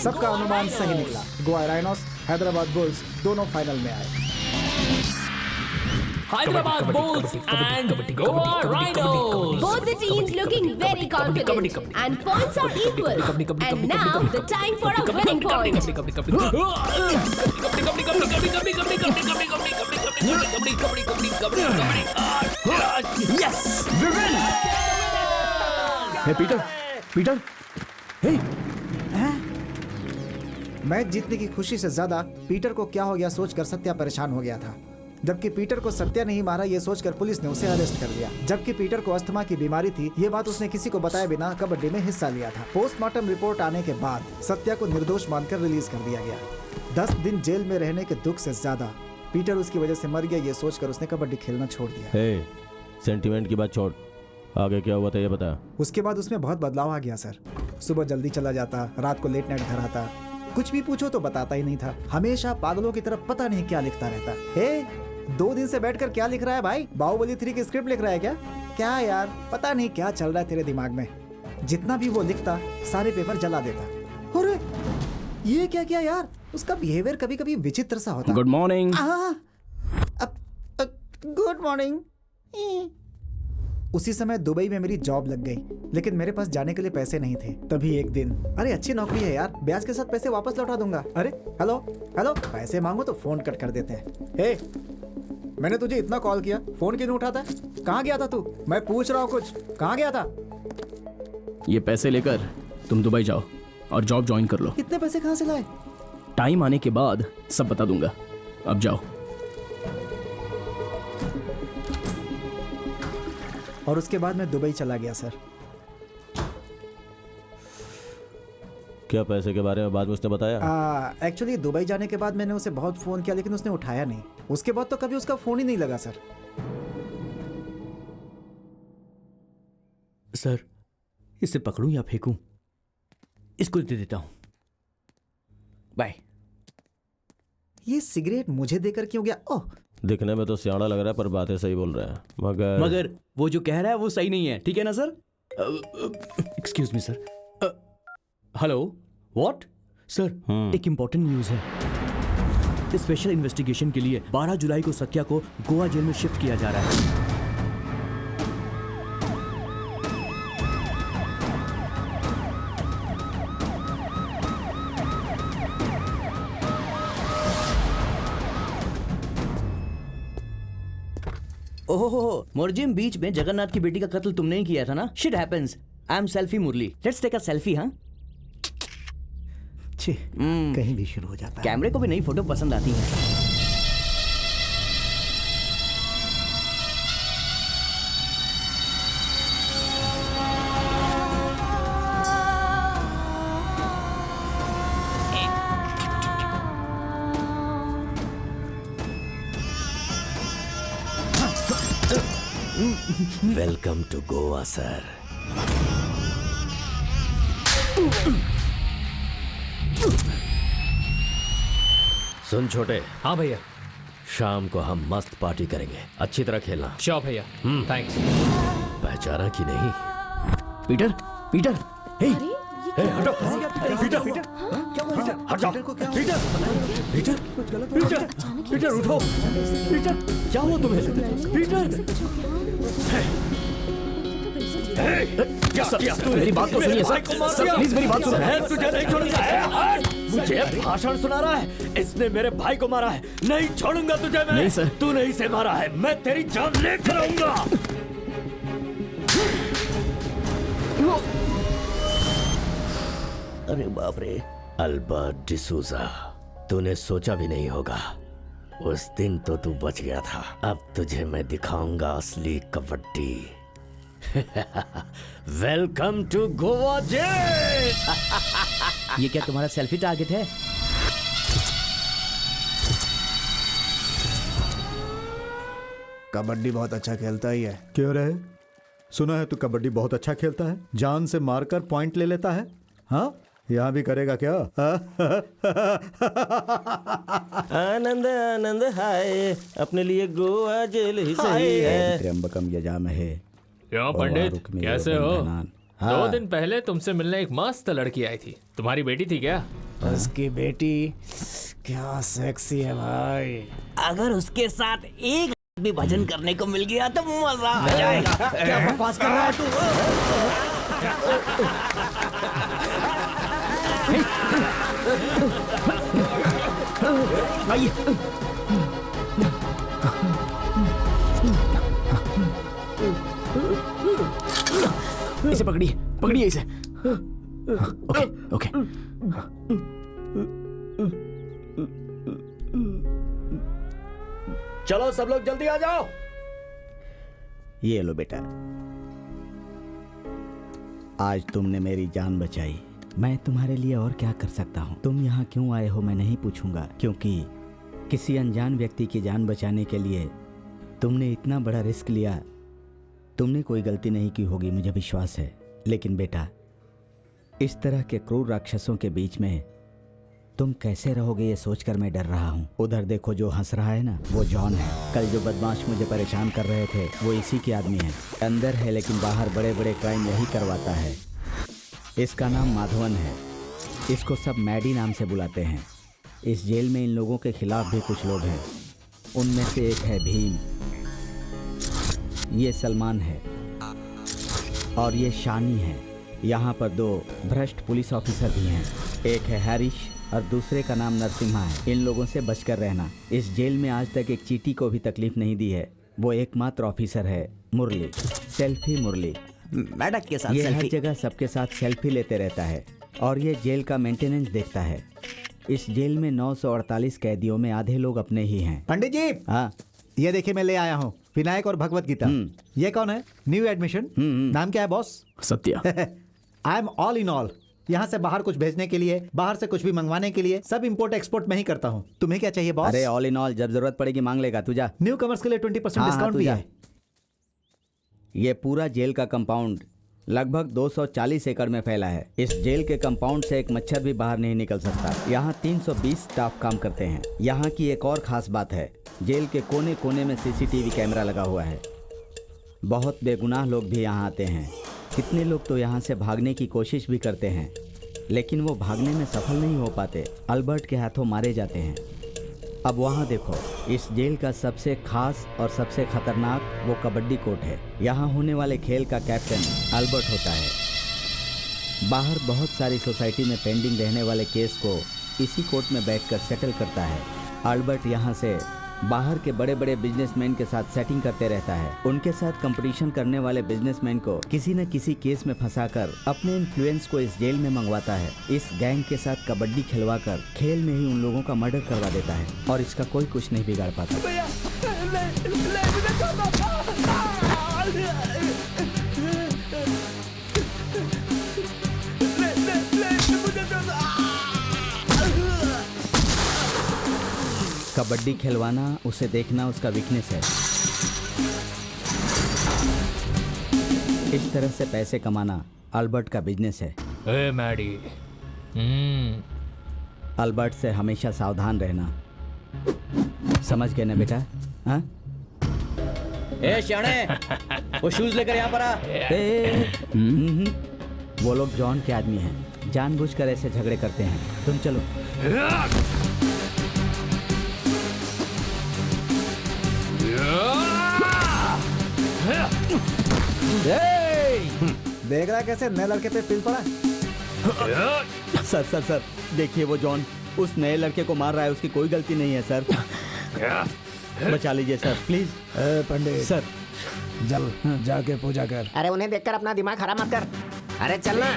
सबका अनुमान सही निकला। गोवा राइनोस, हैदराबाद बुल्स दोनों फाइनल में आए। Hyderabad Bulls and Goa Rhinos. Both the teams looking very confident, and points are equal. And now the time for a winning point. Yes, we win. Hey Peter, hey. Match जीतने की खुशी से ज्यादा Peter को क्या हो गया सोचकर सत्या परेशान हो गया था। जबकि पीटर को सत्या नहीं मारा ये सोचकर पुलिस ने उसे अरेस्ट कर लिया। जबकि पीटर को अस्थमा की बीमारी थी, ये बात उसने किसी को बताए बिना कबड्डी में हिस्सा लिया था। पोस्टमार्टम रिपोर्ट आने के बाद सत्या को निर्दोष मानकर रिलीज कर दिया गया। 10 दिन जेल में रहने के दुख से ज्यादा पीटर उसकी वजह से मर गया ये सोचकर उसने कबड्डी खेलना छोड़ दिया। हे, सेंटिमेंट की बात छोड़, आगे क्या हुआ था ये बता। उसके बाद उसमें बहुत बदलाव आ गया सर। सुबह जल्दी चला जाता, रात को लेट नाइट घर आता, कुछ भी पूछो तो बताता ही नहीं था। हमेशा पागलों की तरफ पता नहीं क्या लिखता रहता। हे, 2 दिन से बैठकर क्या लिख रहा है भाई? बाहुबली 3 की स्क्रिप्ट लिख रहा है क्या? क्या यार, पता नहीं क्या चल रहा है तेरे दिमाग में। जितना भी वो लिखता सारे पेपर जला देता। अरे ये क्या किया यार? उसका बिहेवियर कभी कभी विचित्र सा होता। Good morning. Good morning. उसी समय दुबई में मेरी जॉब लग गई, लेकिन मेरे पास जाने के लिए पैसे नहीं थे। तभी एक दिन, अरे अच्छी नौकरी है यार, ब्याज के साथ पैसे वापस लौटा दूंगा। अरे हेलो हेलो, पैसे मांगो तो फोन कट कर देते हैं। हे, मैंने तुझे इतना कॉल किया, फोन क्यों नहीं उठाता? कहाँ गया था तू? मैं पूछ रहा हूँ कुछ, कहाँ गया था? ये पैसे लेकर तुम दुबई जाओ और जॉब ज्वाइन कर लो। इतने पैसे कहाँ से लाए? टाइम आने के बाद सब बता दूंगा, अब जाओ। और उसके बाद मैं दुबई चला गया सर। क्या पैसे के बारे में बाद में उसने बताया? एक्चुअली दुबई जाने के बाद मैंने उसे बहुत फोन किया, लेकिन उसने उठाया नहीं। उसके बाद तो कभी उसका फोन ही नहीं लगा सर। सर, इसे पकड़ूं या फेंकूं? इसको दे देता हूं। बाय। ये सिगरेट मुझे देकर क्यों गया? ओह, दिखने में तो सियाना लग रहा है पर बातें सही बोल रहा है। मगर वो जो कह रहा है वो सही नहीं है, ठीक है ना sir? Excuse me sir. Hello, what? Sir, एक इंपॉर्टेंट न्यूज है। स्पेशल इन्वेस्टिगेशन के लिए 12 जुलाई को सत्या को गोवा जेल में शिफ्ट किया जा रहा है। ओहो, मोरजिम बीच में जगन्नाथ की बेटी का कत्ल तुमने ही किया था ना? Shit happens. I am selfie Murali. Let's take a selfie. हाँ, कहीं भी शुरू हो जाता है। कैमरे को भी नई फोटो पसंद आती है। Welcome to Goa sir. सुन छोटे। हाँ भैया। शाम को हम मस्त पार्टी करेंगे, अच्छी तरह खेलना। श्योर भैया, थैंक्स। पहचाना कि नहीं? पीटर, पीटर, हे, हटो। पीटर, हट जाओ। पीटर, पीटर, पीटर, पीटर उठो। पीटर, क्या हुआ तुम्हें? पीटर, मेरी बात तो सुनिए सर, प्लीज मेरी बात सुनिए। तुझे नहीं छोड़ूंगा। मुझे भाषण सुना रहा है। इसने मेरे भाई को मारा है, नहीं छोड़ूंगा तुझे मैं। नहीं सर, तू नहीं से मारा है, मैं तेरी जान लेकर आऊंगा। अरे बाप रे, अल्बर्ट डिसूजा, तूने सोचा भी नहीं होगा। उस दिन तो तू बच गया था, अब तुझे मैं दिखाऊंगा असली kabaddi. Welcome to Goa jail. ये क्या तुम्हारा सेल्फी टारगेट है? कबड्डी बहुत अच्छा खेलता ही है। क्यों रहे? सुना है तू कबड्डी बहुत अच्छा खेलता है, जान से मारकर पॉइंट ले लेता है। हाँ, यहाँ भी करेगा क्या? आनंद आनंद हाय, अपने लिए गोवा जेल ही सही है। त्र्यंबकम यजामहे। क्यों पंडित, कैसे हो? 2 दिन पहले तुमसे मिलने एक मस्त लड़की आई थी, तुम्हारी बेटी थी क्या? उसकी बेटी क्या सेक्सी है भाई। अगर उसके साथ एक भी भजन करने को मिल गया तो मजा आ जाएगा। क्या बकवास कर रहा है तू? आइए। इसे पकड़िए, पकड़िए इसे। Okay, okay. चलो सब लोग जल्दी आ जाओ। ये लो बेटा, आज तुमने मेरी जान बचाई। मैं तुम्हारे लिए और क्या कर सकता हूँ? तुम यहाँ क्यों आए हो मैं नहीं पूछूंगा, क्योंकि किसी अनजान व्यक्ति की जान बचाने के लिए तुमने इतना बड़ा रिस्क लिया। तुमने कोई गलती नहीं की होगी, मुझे विश्वास है। लेकिन बेटा, इस तरह के क्रूर राक्षसों के बीच में तुम कैसे रहोगे ये सोचकर मैं डर रहा हूँ। उधर देखो, जो हंस रहा है ना, वो जॉन है। कल जो बदमाश मुझे परेशान कर रहे थे वो इसी के आदमी है। अंदर है लेकिन बाहर बड़े बड़े क्राइम यही करवाता है। इसका नाम माधवन है। इसको सब मैडी नाम से बुलाते हैं। इस जेल में इन लोगों के खिलाफ भी कुछ लोग हैं। उनमें से एक है भीम, ये सलमान है और ये शानी है। यहाँ पर 2 भ्रष्ट पुलिस ऑफिसर भी हैं। एक है हैरिश और दूसरे का नाम नरसिम्हा है। इन लोगों से बचकर रहना। इस जेल में आज तक एक चींटी को भी तकलीफ नहीं दी है। वो एकमात्र ऑफिसर है मुरली, सेल्फी मुरली। मैडम के साथ ये हर सेल्फी। जगह सबके साथ सेल्फी लेते रहता है और ये जेल का मेंटेनेंस देखता है। इस जेल में 948 कैदियों में आधे लोग अपने ही हैं। पंडित जी, हाँ, ये देखिए मैं ले आया हूँ विनायक और भगवत गीता। ये कौन है? New admission. नाम क्या है boss? Satya. I am all in all. यहाँ से बाहर कुछ भेजने के लिए, बाहर से कुछ भी मंगवाने के लिए सब इंपोर्ट एक्सपोर्ट मैं ही करता हूँ। तुम्हें क्या चाहिए बॉस? अरे ऑल इन ऑल, जब जरूरत पड़ेगी मांग लेगा। तू जा। न्यू कमर्स के लिए 20% डिस्काउंट भी है। ये पूरा जेल का कंपाउंड लगभग 240 एकड़ में फैला है। इस जेल के कंपाउंड से एक मच्छर भी बाहर नहीं निकल सकता। यहाँ 320 स्टाफ काम करते हैं। यहाँ की एक और खास बात है, जेल के कोने कोने में CCTV कैमरा लगा हुआ है। बहुत बेगुनाह लोग भी यहाँ आते हैं। कितने लोग तो यहाँ से भागने की कोशिश भी करते हैं, लेकिन वो भागने में सफल नहीं हो पाते, अल्बर्ट के हाथों मारे जाते हैं। अब वहाँ देखो, इस जेल का सबसे खास और सबसे खतरनाक वो कबड्डी कोर्ट है। यहाँ होने वाले खेल का कैप्टन अल्बर्ट होता है। बाहर बहुत सारी सोसाइटी में पेंडिंग रहने वाले केस को इसी कोर्ट में बैठकर सेटल करता है। अल्बर्ट यहाँ से बाहर के बड़े बड़े बिजनेसमैन के साथ सेटिंग करते रहता है। उनके साथ कंपटीशन करने वाले बिजनेसमैन को किसी न किसी केस में फंसाकर अपने इन्फ्लुएंस को इस जेल में मंगवाता है। इस गैंग के साथ कबड्डी खिलवाकर खेल में ही उन लोगों का मर्डर करवा देता है और इसका कोई कुछ नहीं बिगाड़ पाता। कबड्डी खिलवाना, उसे देखना उसका वीकनेस है। इस तरह से पैसे कमाना अल्बर्ट का बिजनेस है। ए मैडी, अल्बर्ट से हमेशा सावधान रहना, समझ गए ना बेटा? हाँ? ए शाणे, वो शूज लेकर यहाँ पर आ। वो लोग जॉन के आदमी हैं, जानबूझकर ऐसे झगड़े करते हैं। तुम चलो। देख रहा है कैसे नए लड़के पे पिल पड़ा? सर सर सर, देखिए वो जॉन उस नए लड़के को मार रहा है। उसकी कोई गलती नहीं है सर। बचा लीजिए सर प्लीज। पंडित सर, जल जाके पूजा कर। अरे उन्हें देखकर अपना दिमाग खराब मत कर। अरे चलना।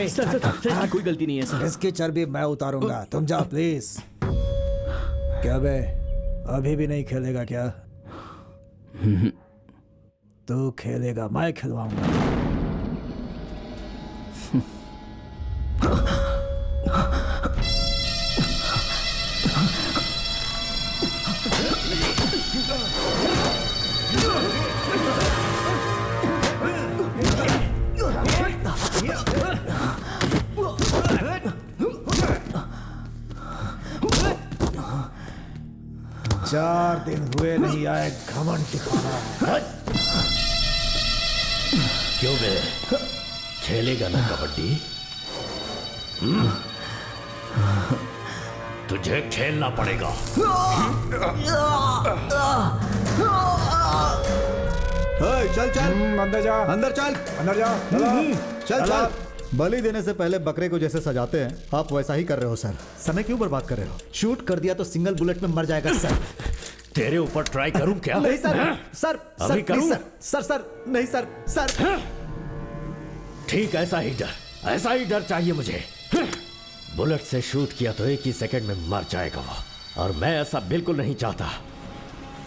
सर सर इसकी कोई गलती नहीं है सर। इसकी चर्बी मैं उतारूंगा, तुम जाओ प्लीज। क्या बे, अभी भी नहीं खेलेगा क्या? तू खेलेगा, मैं खिलवाऊंगा। चार दिन हुए नहीं आए, घमंड दिखाना है। क्यों बे, खेलेगा ना कबड्डी? तुझे खेलना पड़ेगा। चल चल अंदर जा, अंदर चल, अंदर जा, चल चल। बलि देने से पहले बकरे को जैसे सजाते हैं, आप वैसा ही कर रहे हो सर। समय क्यों बर्बाद कर रहे हो? शूट कर दिया तो सिंगल बुलेट में मर जाएगा सर। तेरे ऊपर ट्राई करूं क्या? नहीं सर, सर अभी करूं? सर नहीं सर, सर। ठीक, ऐसा ही डर चाहिए मुझे। बुलेट से शूट किया तो एक ही सेकंड में मर जाएगा वो, और मैं ऐसा बिल्कुल नहीं चाहता।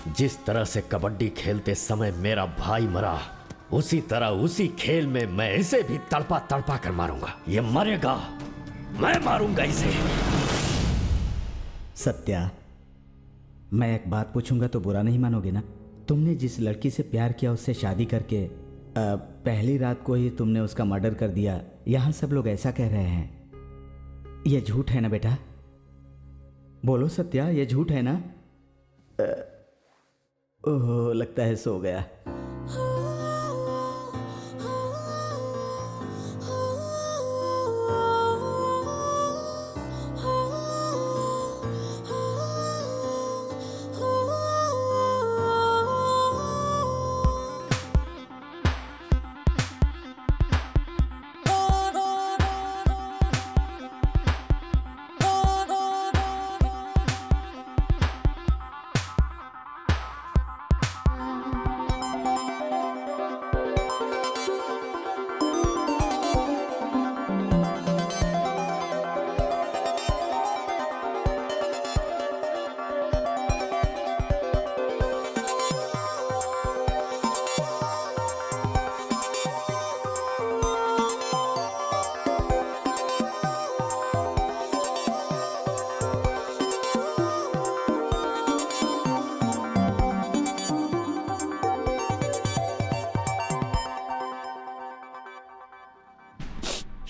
जिस तरह से कबड्डी खेलते समय मेरा भाई मरा, उसी तरह उसी खेल में मैं इसे भी तड़पा तड़पा कर मारूंगा। ये मरेगा, मैं मारूंगा इसे। सत्या, मैं एक बात पूछूंगा तो बुरा नहीं मानोगे ना? तुमने जिस लड़की से प्यार किया उससे शादी करके पहली रात को ही तुमने उसका मर्डर कर दिया, यहाँ सब लोग ऐसा कह रहे हैं। ये झूठ है ना बेटा? बोलो सत्या, ये झूठ है ना? ओह, लगता है सो गया।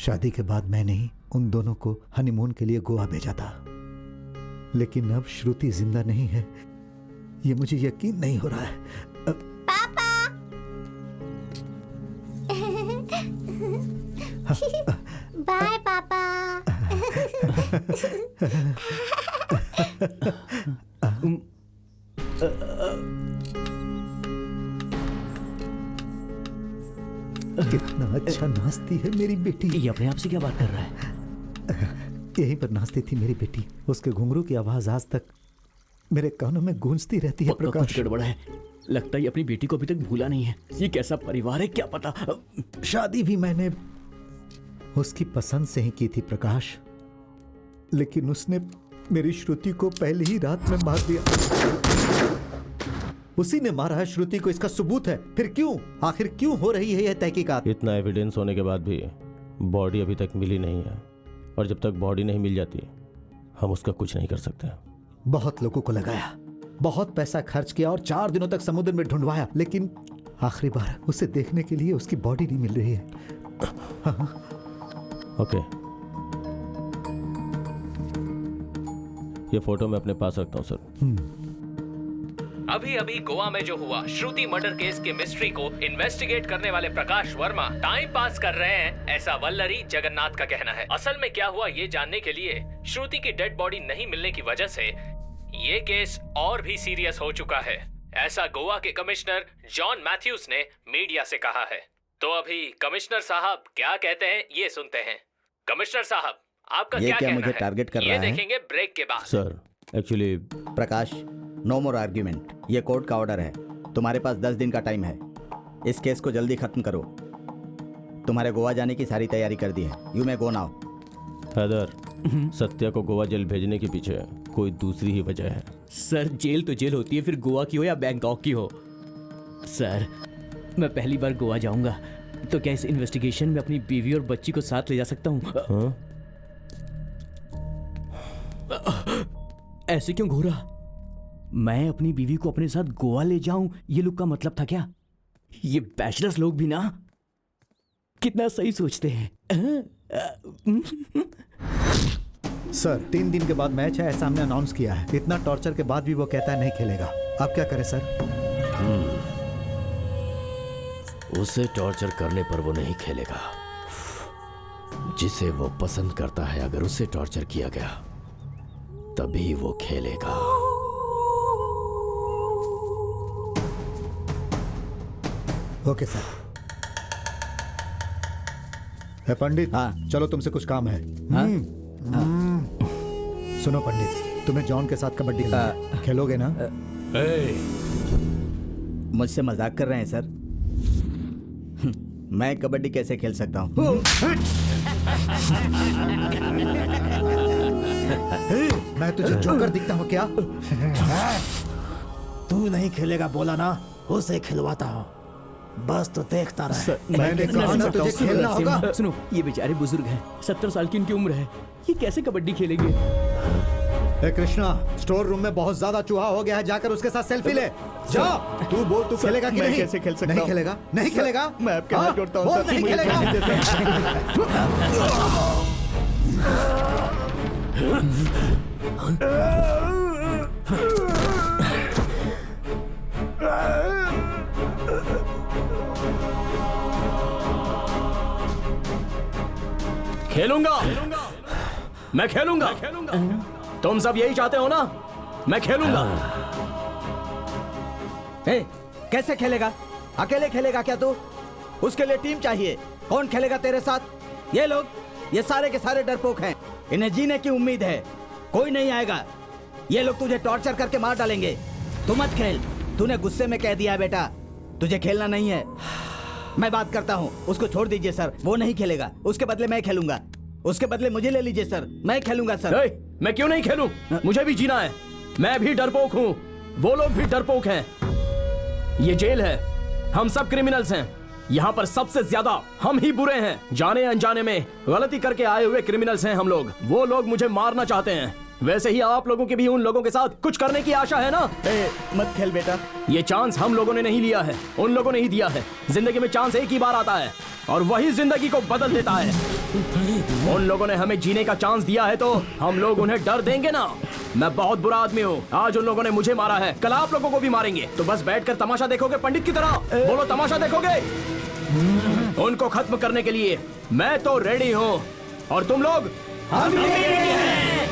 शादी के बाद मैंने ही उन दोनों को हनीमून के लिए गोवा भेजा था, लेकिन अब श्रुति जिंदा नहीं है, ये मुझे यकीन नहीं हो रहा है। पापा। बाय पापा। कितना अच्छा नाचती है मेरी बेटी। ये अपने आप से क्या बात कर रहा है? यहीं पर नाचती थी मेरी बेटी, उसके घुंघरू की आवाज आज तक मेरे कानों में गूंजती रहती है। प्रकाश, कुछ गड़बड़ है। लगता है अपनी बेटी को अभी तक भूला नहीं है। ये कैसा परिवार है क्या पता। शादी भी मैंने उसकी पसंद से ही की थी प्रकाश, लेकिन उसने मेरी श्रुति को पहली ही रात में मार दिया। उसी ने मारा है श्रुति को, इसका सबूत है। फिर क्यों, आखिर क्यों हो रही है यह तहकीकात? इतना एविडेंस होने के बाद भी बॉडी अभी तक मिली नहीं है, और जब तक बॉडी नहीं मिल जाती हम उसका कुछ नहीं कर सकते। बहुत लोगों को लगाया, बहुत पैसा खर्च किया और 4 दिनों तक समुद्र में ढूंढवाया, लेकिन आखिरी बार उसे देखने के लिए उसकी बॉडी नहीं मिल रही है। ओके, ये फोटो मैं अपने पास रखता हूँ सर। अभी अभी गोवा में जो हुआ श्रुति मर्डर केस के मिस्ट्री को इन्वेस्टिगेट करने वाले प्रकाश वर्मा टाइम पास कर रहे हैं, ऐसा वल्लरी जगन्नाथ का कहना है। असल में क्या हुआ ये जानने के लिए श्रुति की डेड बॉडी नहीं मिलने की वजह से ये केस और भी सीरियस हो चुका है, ऐसा गोवा के कमिश्नर जॉन मैथ्यूज ने मीडिया से कहा है। तो अभी कमिश्नर साहब क्या कहते हैं ये सुनते हैं। कमिश्नर साहब, आपका क्या कहना मुझे है? टारगेट कर ये रहा है? देखेंगे ब्रेक के बाद। सर एक्चुअली प्रकाश, नो मोर आर्ग्यूमेंट। ये कोर्ट का ऑर्डर है, तुम्हारे पास 10 दिन का टाइम है। इस केस को जल्दी खत्म करो। तुम्हारे गोवा जाने की सारी तैयारी कर दी है। You may go now. Haider, Satya को गोवा जेल भेजने के पीछे कोई दूसरी ही वजह है। सर जेल तो जेल होती है, फिर गोवा की हो या बैंकॉक की हो। सर मैं पहली बार गोवा जाऊंगा, तो क्या इस इन्वेस्टिगेशन में अपनी बीवी और बच्ची को साथ ले जा सकता हूँ? ऐसे क्यों घूरा? मैं अपनी बीवी को अपने साथ गोवा ले जाऊं, ये लोग का मतलब था क्या? ये बैचलर्स लोग भी ना कितना सही सोचते हैं। सर 3 दिन के बाद मैच है, ऐसा हमने अनाउंस किया है। इतना टॉर्चर के बाद भी वो कहता है नहीं खेलेगा। आप क्या करें सर? उसे टॉर्चर करने पर वो नहीं खेलेगा। जिसे वो पसंद करता है, अगर उसे टॉर्चर किया गया तभी वो खेलेगा। Okay sir. पंडित, हाँ चलो तुमसे कुछ काम है। सुनो पंडित, तुम्हें जॉन के साथ कबड्डी खेलोगे ना? मुझसे मजाक कर रहे हैं सर? मैं कबड्डी कैसे खेल सकता हूँ? मैं तुझे जोकर दिखता हूँ क्या? तू नहीं खेलेगा बोला ना, उसे खिलवाता हूँ। बस तो देखता रहे। सर, मैंने कहा ना तुझे खेलना होगा। सुनो, ये बेचारे बुजुर्ग हैं, 70 साल की इनकी उम्र है, ये कैसे कबड्डी खेलेंगे? ए कृष्णा, स्टोर रूम में बहुत ज्यादा चूहा हो गया है, जाकर उसके साथ सेल्फी ले। जा, तू बोल तू खेलेगा कि नहीं? कैसे खेल सकता नहीं हूं? खेलेगा? नहीं खेलेगा? मैं आपके हाथ जोड़ता हूं, बोल सर, नहीं मुझे खेलेगा? खेलने खेलूंगा, मैं खेलूंगा। तुम सब यही चाहते हो ना? मैं खेलूंगा। कैसे खेलेगा? अकेले खेलेगा क्या तू? उसके लिए टीम चाहिए। कौन खेलेगा तेरे साथ? ये लोग, ये सारे के सारे डरपोक हैं, इन्हें जीने की उम्मीद है, कोई नहीं आएगा। ये लोग तुझे टॉर्चर करके मार डालेंगे। तू मत खेल, तूने गुस्से में कह दिया बेटा, तुझे खेलना नहीं है। मैं बात करता हूँ, उसको छोड़ दीजिए सर, वो नहीं खेलेगा। उसके बदले मैं खेलूंगा, उसके बदले मुझे ले लीजिए सर, मैं खेलूंगा सर। मैं क्यों नहीं खेलूं? मुझे भी जीना है। मैं भी डरपोक हूँ, वो लोग भी डरपोक हैं। ये जेल है, हम सब क्रिमिनल्स हैं। यहाँ पर सबसे ज्यादा हम ही बुरे हैं। जाने अनजाने में गलती करके आए हुए क्रिमिनल्स हैं हम लोग। वो लोग मुझे मारना चाहते हैं। वैसे ही आप लोगों की भी उन लोगों के साथ कुछ करने की आशा है ना? मत खेल बेटा। ये चांस हम लोगों ने नहीं लिया है, उन लोगों ने ही दिया है। जिंदगी में चांस एक ही बार आता है और वही जिंदगी को बदल देता है। उन लोगों ने हमें जीने का चांस दिया है तो हम लोग उन्हें डर देंगे ना? मैं बहुत बुरा आदमी हूँ। आज उन लोगों ने मुझे मारा है, कल आप लोगों को भी मारेंगे। तो बस बैठकर तमाशा देखोगे पंडित की तरह? बोलो, तमाशा देखोगे? उनको खत्म करने के लिए मैं तो रेडी हूँ। और तुम लोग? हम भी रेडी हैं।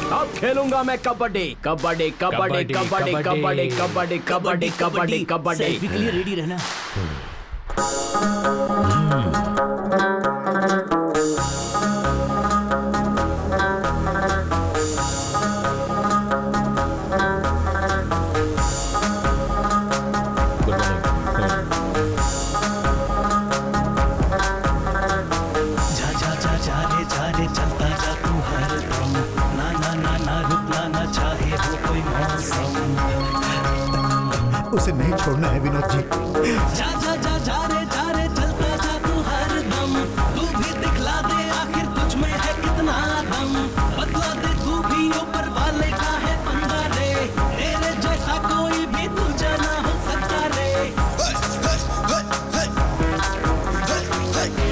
अब खेलूंगा मैं कबड्डी, कबड्डी, कबड्डी, कबड्डी, कबड्डी, कबड्डी, कबड्डी, कबड्डी, कबड्डी। सेल्फी के लिए रेडी रहना। उसे नहीं छोड़ना है विनोद जी। जा जा जा जा रे चलता जा तू हर दम। तू भी दिखला दे आखिर तुझ में है कितना दम। बदला दे तू भी ऊपर वाले का है पंगा रे। तेरे जैसा कोई भी तुझे ना हो सकता रे।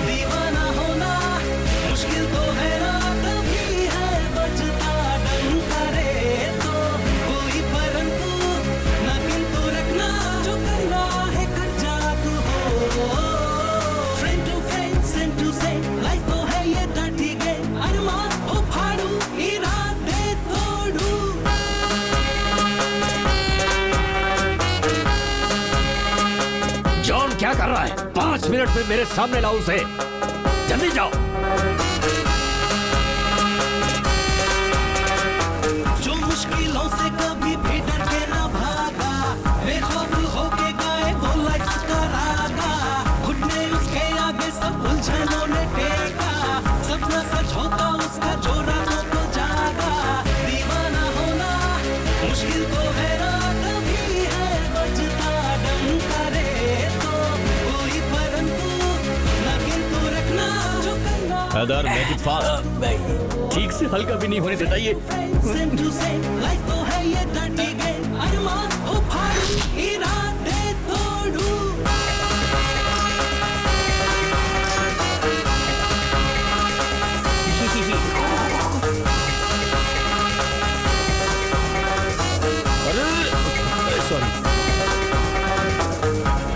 दीवाना होना मुश्किल तो है ना, कभी है बचता डंका रे। तो कोई परंतु ना किंतु रखना, जो करना है कर जा तू हो। Friend to friend, same to same, life तो है ये डर्टी गेम। अरमान हो फाड़ू, इरादे तोड़ू। जॉन क्या कर रहा है? 5 मिनट में मेरे सामने लाओ उसे, जल्दी जाओ। जो मुश्किलों से कभी भी डर के ना भागा, बेखौफ होके गाए वो लाइफ का रागा। घुटने उसके आगे सब उलझनों ने टेका। सपना सच होता उसका जो रातों को जागा। दीवाना होना मुश्किल तो है ना, कभी है बचता डंका रे। तो कोई परंतु ना किंतु रखना, जो करना हैदर, मेक इट फास्ट। ठीक से हल्का भी नहीं होने देता ये। सेम टू सेम, लाइफ तो है ये डर्टी गेम। अरमान हो फाड़ू, इरादे तोड़ू।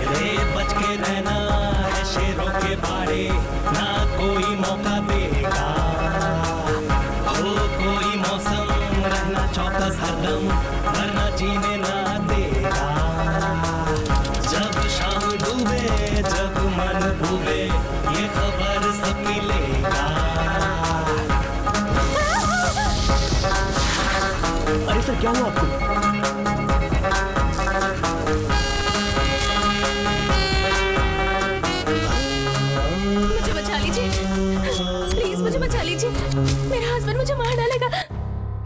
रे बच के रहना है शेरों के बारे, ना कोई मौका देगा। हो कोई मौसम रहना चौकस हरदम, वरना जीने ना देगा। जब शाम डूबे, जब मन डूबे, ये खबर सब मिलेगा। अरे सर, क्या हुआ आपको? मुझे बचा लीजिए, प्लीज मुझे बचा लीजिए। मेरा हस्बैंड मुझे मार डालेगा।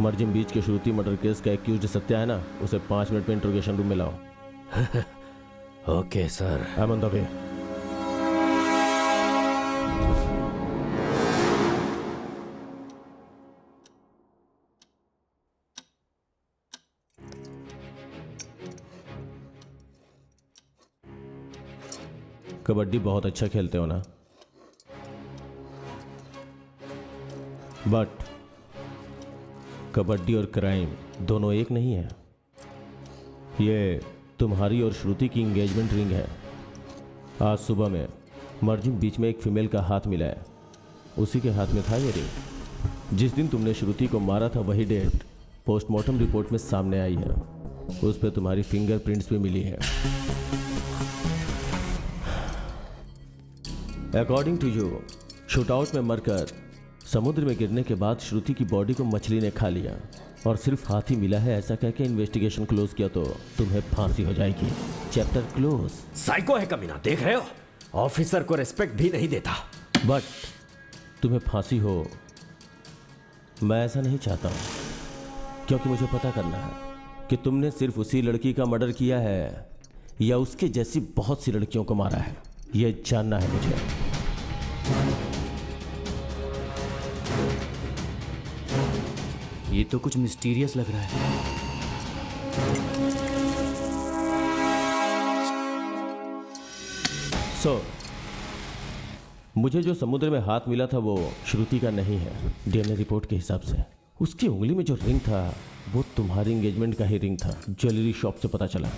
मर्जिम बीच के श्रुति मर्डर केस का एक्यूज्ड सत्या है ना, उसे 5 मिनट में इंट्रोगेशन रूम में लाओ। Okay sir. I am on the way. Kabaddi बहुत अच्छा खेलते हो ना, बट कबड्डी और क्राइम दोनों एक नहीं है। ये तुम्हारी और श्रुति की इंगेजमेंट रिंग है। आज सुबह में मर्जिम बीच में एक फीमेल का हाथ मिला है, उसी के हाथ में था ये रिंग। जिस दिन तुमने श्रुति को मारा था वही डेट पोस्टमार्टम रिपोर्ट में सामने आई है, उस पर तुम्हारी फिंगरप्रिंट्स भी मिली है। अकॉर्डिंग टू यू, शूटआउट में मरकर समुद्र में गिरने के बाद श्रुति की बॉडी को मछली ने खा लिया और सिर्फ हाथ ही मिला है ऐसा कह के इन्वेस्टिगेशन क्लोज किया तो तुम्हें फांसी हो जाएगी। Chapter close. साइको है कमीना, देख रहे हो? ऑफिसर को रिस्पेक्ट भी नहीं देता। बट तुम्हें फांसी हो, मैं ऐसा नहीं चाहता हूं, क्योंकि मुझे पता करना है कि तुमने सिर्फ उसी लड़की का मर्डर किया है या उसके जैसी बहुत सी लड़कियों को मारा है, यह जानना है मुझे। ये तो कुछ मिस्टीरियस लग रहा है। मुझे जो समुद्र में हाथ मिला था वो श्रुति का नहीं है। डीएनए रिपोर्ट के हिसाब से उसकी उंगली में जो रिंग था वो तुम्हारी एंगेजमेंट का ही रिंग था, ज्वेलरी शॉप से पता चला।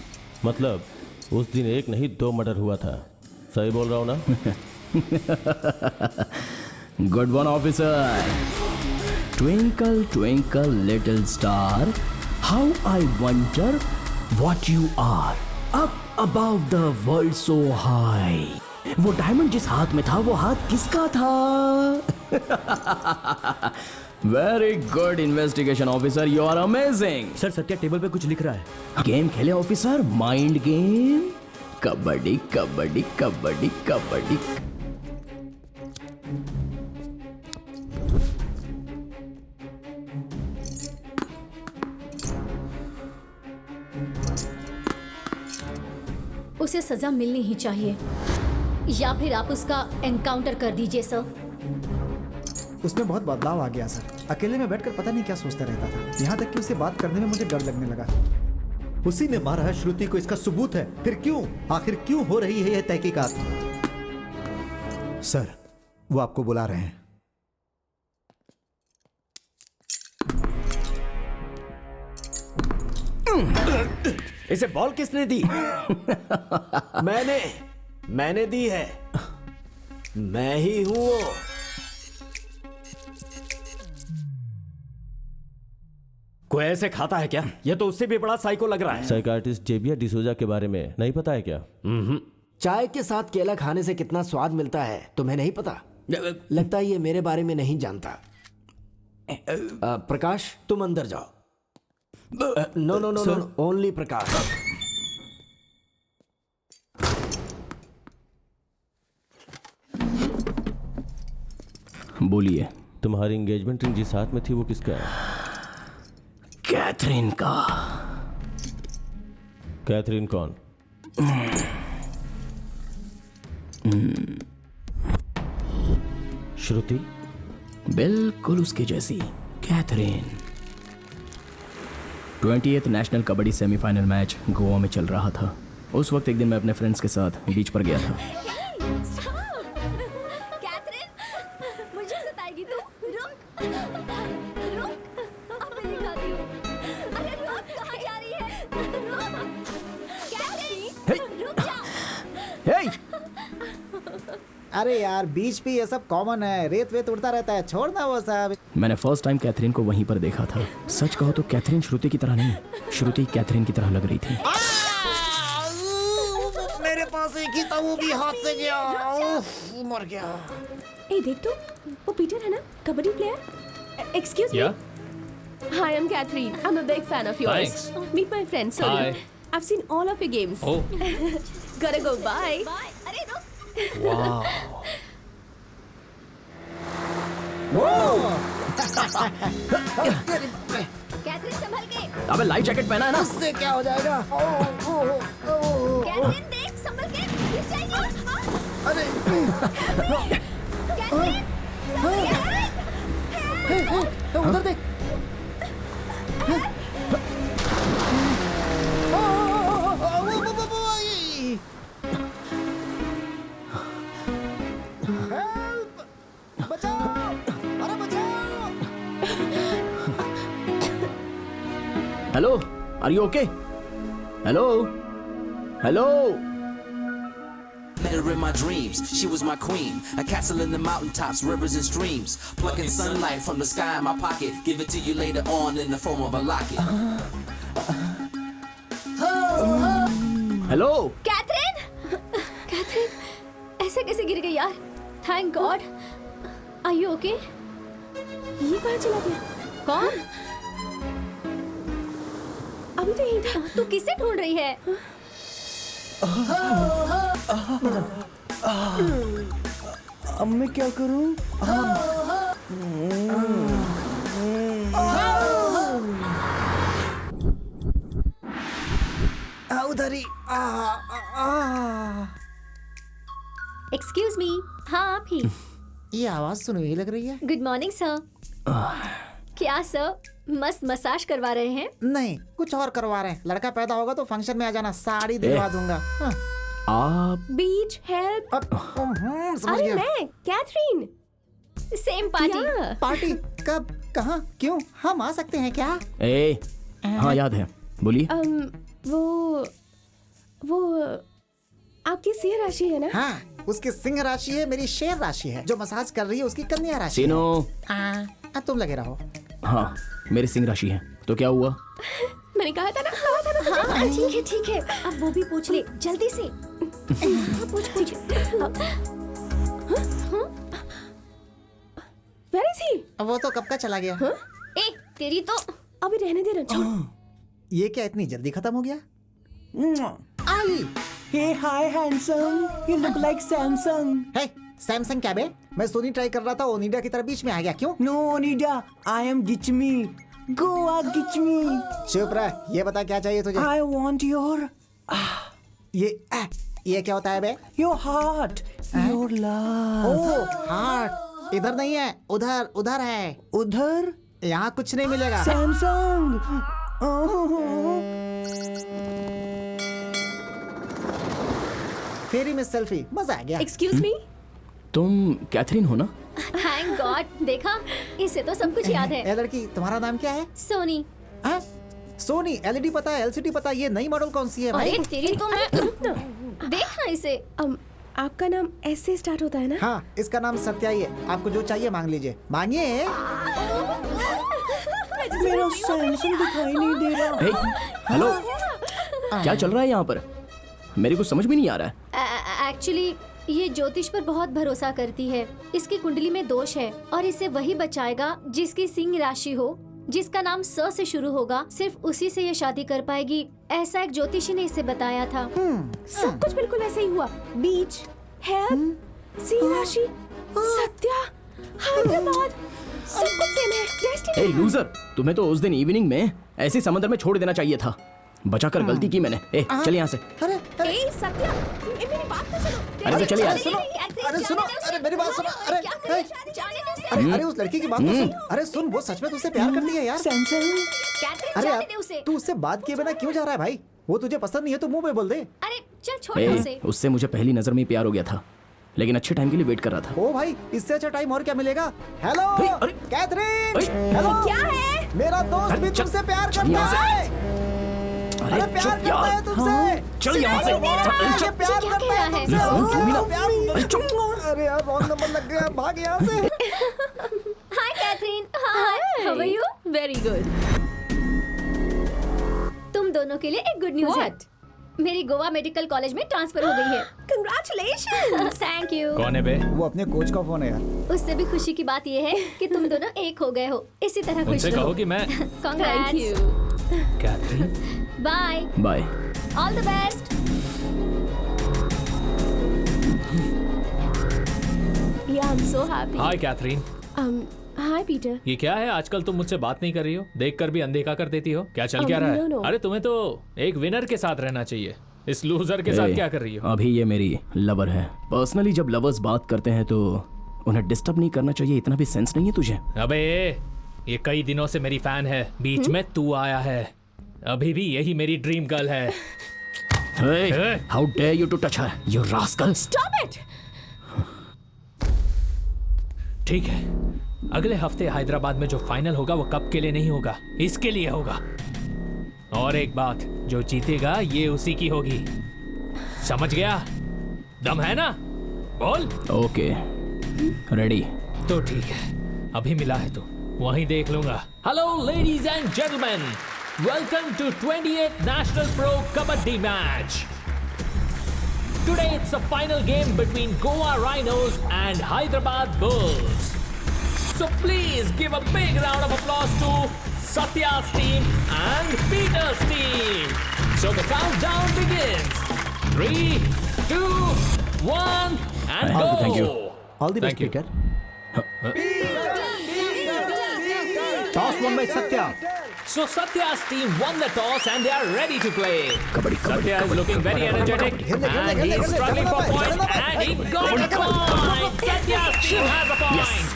मतलब उस दिन एक नहीं 2 मर्डर हुआ था। सही बोल रहा हूं ना? Good one officer. Twinkle twinkle little star, how I wonder what you are, up above the world so high. वो डायमंड जिस हाथ में था वो हाथ किसका था? Very good investigation officer, you are amazing. Sir Satya table पे कुछ लिख रहा है। गेम खेले officer, mind game. Kabaddi kabaddi kabaddi kabaddi. उसे सजा मिलनी ही चाहिए, या फिर आप उसका एनकाउंटर कर दीजिए सर। उसमें बहुत बदलाव आ गया सर। अकेले में बैठकर पता नहीं क्या सोचता रहता था, यहाँ तक कि उससे बात करने में मुझे डर लगने लगा। उसी ने मारा है श्रुति को, इसका सबूत है। फिर क्यों, आखिर क्यों हो रही है यह तहकीकात? सर वो आपको बुला रहे हैं। इसे बॉल किसने दी? मैंने दी है। मैं ही हूं वो। कोई ऐसे खाता है क्या? ये तो उससे भी बड़ा साइको लग रहा है। साइकार्टिस्ट जेबिया डिसोजा के बारे में नहीं पता है क्या? चाय के साथ केला खाने से कितना स्वाद मिलता है तुम्हें नहीं पता? लगता है ये मेरे बारे में नहीं जानता। प्रकाश तुम अंदर जाओ। No no no no, only Prakash. बोलिए। तुम्हारी एंगेजमेंट रिंग जिस हाथ में थी वो किसका है? कैथरीन का। कैथरीन कौन? श्रुति? बिल्कुल उसकी जैसी Catherine. 20th national kabaddi semifinal match Goa में चल रहा था। उस वक्त एक दिन मैं अपने फ्रेंड्स के साथ बीच पर गया था। कैथरीन, मुझे सताएगी तू? रुक, रुक, अब मैं दिखाती हूँ। अरे रुक, कहाँ जा रही है? रुक, कैथरीन, रुक जा। हे! अरे यार बीच पे ये सब कॉमन है, रेत वेत उड़ता रहता है, छोड़ना वो सब। मैंने फर्स्ट टाइम कैथरीन को वहीं पर देखा था। सच कहो तो कैथरीन श्रुति की तरह नहीं, श्रुति कैथरीन की तरह लग रही थी। मेरे पास एक ही था, वो भी हाथ से गया, मर गया। ए देख तो, वो पीटर है ना, kabaddi player. Excuse me. Hi, I'm Catherine. I'm a big fan of yours. Thanks. Meet my friend Soli. Hi. I've seen all of your games. Oh. Gotta go. Bye. Bye. अरे रुक। वाह। कैथरीन संभल के। अबे life jacket पहना है ना? उससे क्या हो जाएगा? कैथरीन देख संभल के, गिर जाएगी। अरे कैथरीन संभल के। उधर देख। Hello, are you okay? Hello, hello. Met her in my dreams, she was my queen. A castle in the mountaintops, rivers and streams. Plucking sunlight from the sky in my pocket. Give it to you later on in the form of a locket. Hello. Catherine, Catherine, ऐसे कैसे गिर गई यार? Thank God. Are you okay? ये कहाँ चला गया? कौन? अभी तो यहीं था। तू किसे ढूंढ रही है? अब मैं क्या करूं? उधर ही। Excuse me. हाँ आप ही। ये आवाज सुनी हुई लग रही है। Good morning sir. क्या सर मस्त मसाज करवा रहे हैं? नहीं, कुछ और करवा रहे हैं। लड़का पैदा होगा तो फंक्शन में आ जाना, साड़ी दिलवा दूंगा। हाँ। आप बीच हेल्प। समझ अरे गया। मैं कैथरीन। Same party. पार्टी कब, कहाँ, क्यों? हम आ सकते हैं क्या? ए, हाँ याद है, बोलिए। वो आपकी सिंह राशि है ना? हाँ, उसकी सिंह राशि है, मेरी शेर राशि है। जो मसाज कर रही है उसकी कन्या राशि है। सीनो। तुम लगे रहो। हाँ मेरी सिंह राशि है। तो क्या हुआ? मैंने कहा था ना। हाँ ठीक है ठीक है। अब वो भी पूछ ले जल्दी से। पूछ। Where is he? वो तो कब का चला गया। ए तेरी तो अभी रहने दे ना। ये क्या इतनी जल्दी खत्म हो गया? आई। Hey, hi, handsome. You look like Samsung. Hey, Samsung क्या बे? मैं सोनी ट्राई कर रहा था, ओनिडा की तरह बीच में आ गया। क्यों? No, Onida. I am Gichmi. Goa Gichmi. चुप रह। ये बता क्या चाहिए तुझे? I want your... ये क्या होता है बे? Your heart. Your love. Oh, heart. इधर नहीं है, उधर है। उधर? यहाँ कुछ नहीं मिलेगा। Samsung. फेरी में सेल्फी, मजा आ गया। Excuse me? तुम कैथरीन हो ना? Thank God. देखा, इसे तो सब कुछ याद है। ए लड़की, तुम्हारा नाम क्या है? सोनी। सोनी। एलईडी पता है, एलसीडी पता है। ये नई मॉडल कौन सी है भाई? अरे तेरी तो मैं देखना इसे। आपका नाम ऐसे स्टार्ट होता है ना? हाँ, इसका नाम सत्या ही है। आपको जो चाहिए मांग लीजिए। मांगिए। मेरा सैमसंग दिखाई नहीं दे रहा। हे, हेलो, क्या चल रहा है यहाँ पर? मेरे को समझ भी नहीं आ रहा है। एक्चुअली ये ज्योतिष पर बहुत भरोसा करती है। इसकी कुंडली में दोष है और इसे वही बचाएगा जिसकी सिंह राशि हो, जिसका नाम स से शुरू होगा। सिर्फ उसी से ये शादी कर पाएगी, ऐसा एक ज्योतिषी ने इसे बताया था। सब कुछ बिल्कुल ऐसे ही हुआ। बीच, हेल्प, सिंह राशि, सत्या, हैदराबाद, सब कुछ सेम है। डेस्टिनी। ए लूजर, तुम्हें तो उस दिन इवनिंग में ऐसे समंदर में छोड़ देना चाहिए था। बचाकर गलती की मैंने। ए चल यहाँ से। अरे ए सत्या, मेरी बात तो सुनो। अरे तो चलिए यार। अरे सुनो, अरे मेरी बात सुनो। अरे उस लड़की की बात तो सुन। अरे सुन, वो सच में तुझसे प्यार करती है यार। कैथरीन अरे जाने यार, दे उसे। तू उससे बात किए बिना क्यों जा रहा है भाई? वो तुझे पसंद नहीं है तो मुंह पे बोल दे। अरे चल छोड़ उसे। उससे मुझे पहली नजर में ही प्यार हो गया था, लेकिन अच्छे टाइम के लिए वेट कर रहा था। ओ भाई, इससे अच्छा टाइम और क्या मिलेगा? Hello Catherine. हेलो, क्या है? मेरा दोस्त भी तुमसे प्यार करता है। अरे प्यार करता है तुमसे। चल यहाँ से। ये प्यार करता है तुमसे। अरे यार, रॉन्ग नंबर लग गया। भाग यहाँ से। Hi Catherine. Hi, how are you? Very good. तुम दोनों के लिए एक गुड न्यूज़ है। मेरी गोवा मेडिकल कॉलेज में ट्रांसफर हो गई है। Congratulations! Thank you. कौन है बे? वो अपने कोच का फोन है यार। उससे भी खुशी की बात यह है कि तुम दोनों एक हो गए हो। इसी तरह खुश उनसे रहो। कहो कि मैं Congrats. Thank you. Catherine. Bye. Bye. All the best. Yeah, I'm so happy. Hi Catherine. Hi Peter. ये क्या है, आजकल तुम मुझसे बात नहीं कर रही हो, देखकर भी अनदेखा कर देती हो, क्या चल क्या रहा है? no. अरे तुम्हें तो एक विनर के साथ रहना चाहिए, इस लूजर के साथ क्या कर रही हो? अभी ये मेरी लवर है। पर्सनली जब लवर्स बात करते हैं तो उन्हें डिस्टर्ब नहीं करना चाहिए, इतना भी सेंस नहीं है तुझे? अबे ये कई दिनों से मेरी फैन है, बीच में तू आया है, अभी भी यही मेरी ड्रीम गर्ल है। How dare you to touch her, you rascal! Stop it! ठीक है, अगले हफ्ते हैदराबाद में जो फाइनल होगा वो कप के लिए नहीं होगा, इसके लिए होगा। और एक बात, जो जीतेगा ये उसी की होगी, समझ गया? दम है ना? बोल। Okay, ready. तो ठीक है, अभी मिला है तो वहीं देख लूंगा। Hello ladies and gentleman, welcome to 28th national pro kabaddi match. Today it's a final game between Goa Rhinos and Hyderabad Bulls. So please give a big round of applause to Satya's team and Peter's team. So the countdown begins. 3, 2, 1, and go. Thank you. All the best, Peter. Toss won by Satya. So Satya's team won the toss and they are ready to play. Kabaddi, Satya is looking very energetic and he is struggling for points and he got a point. Satya's team has a point.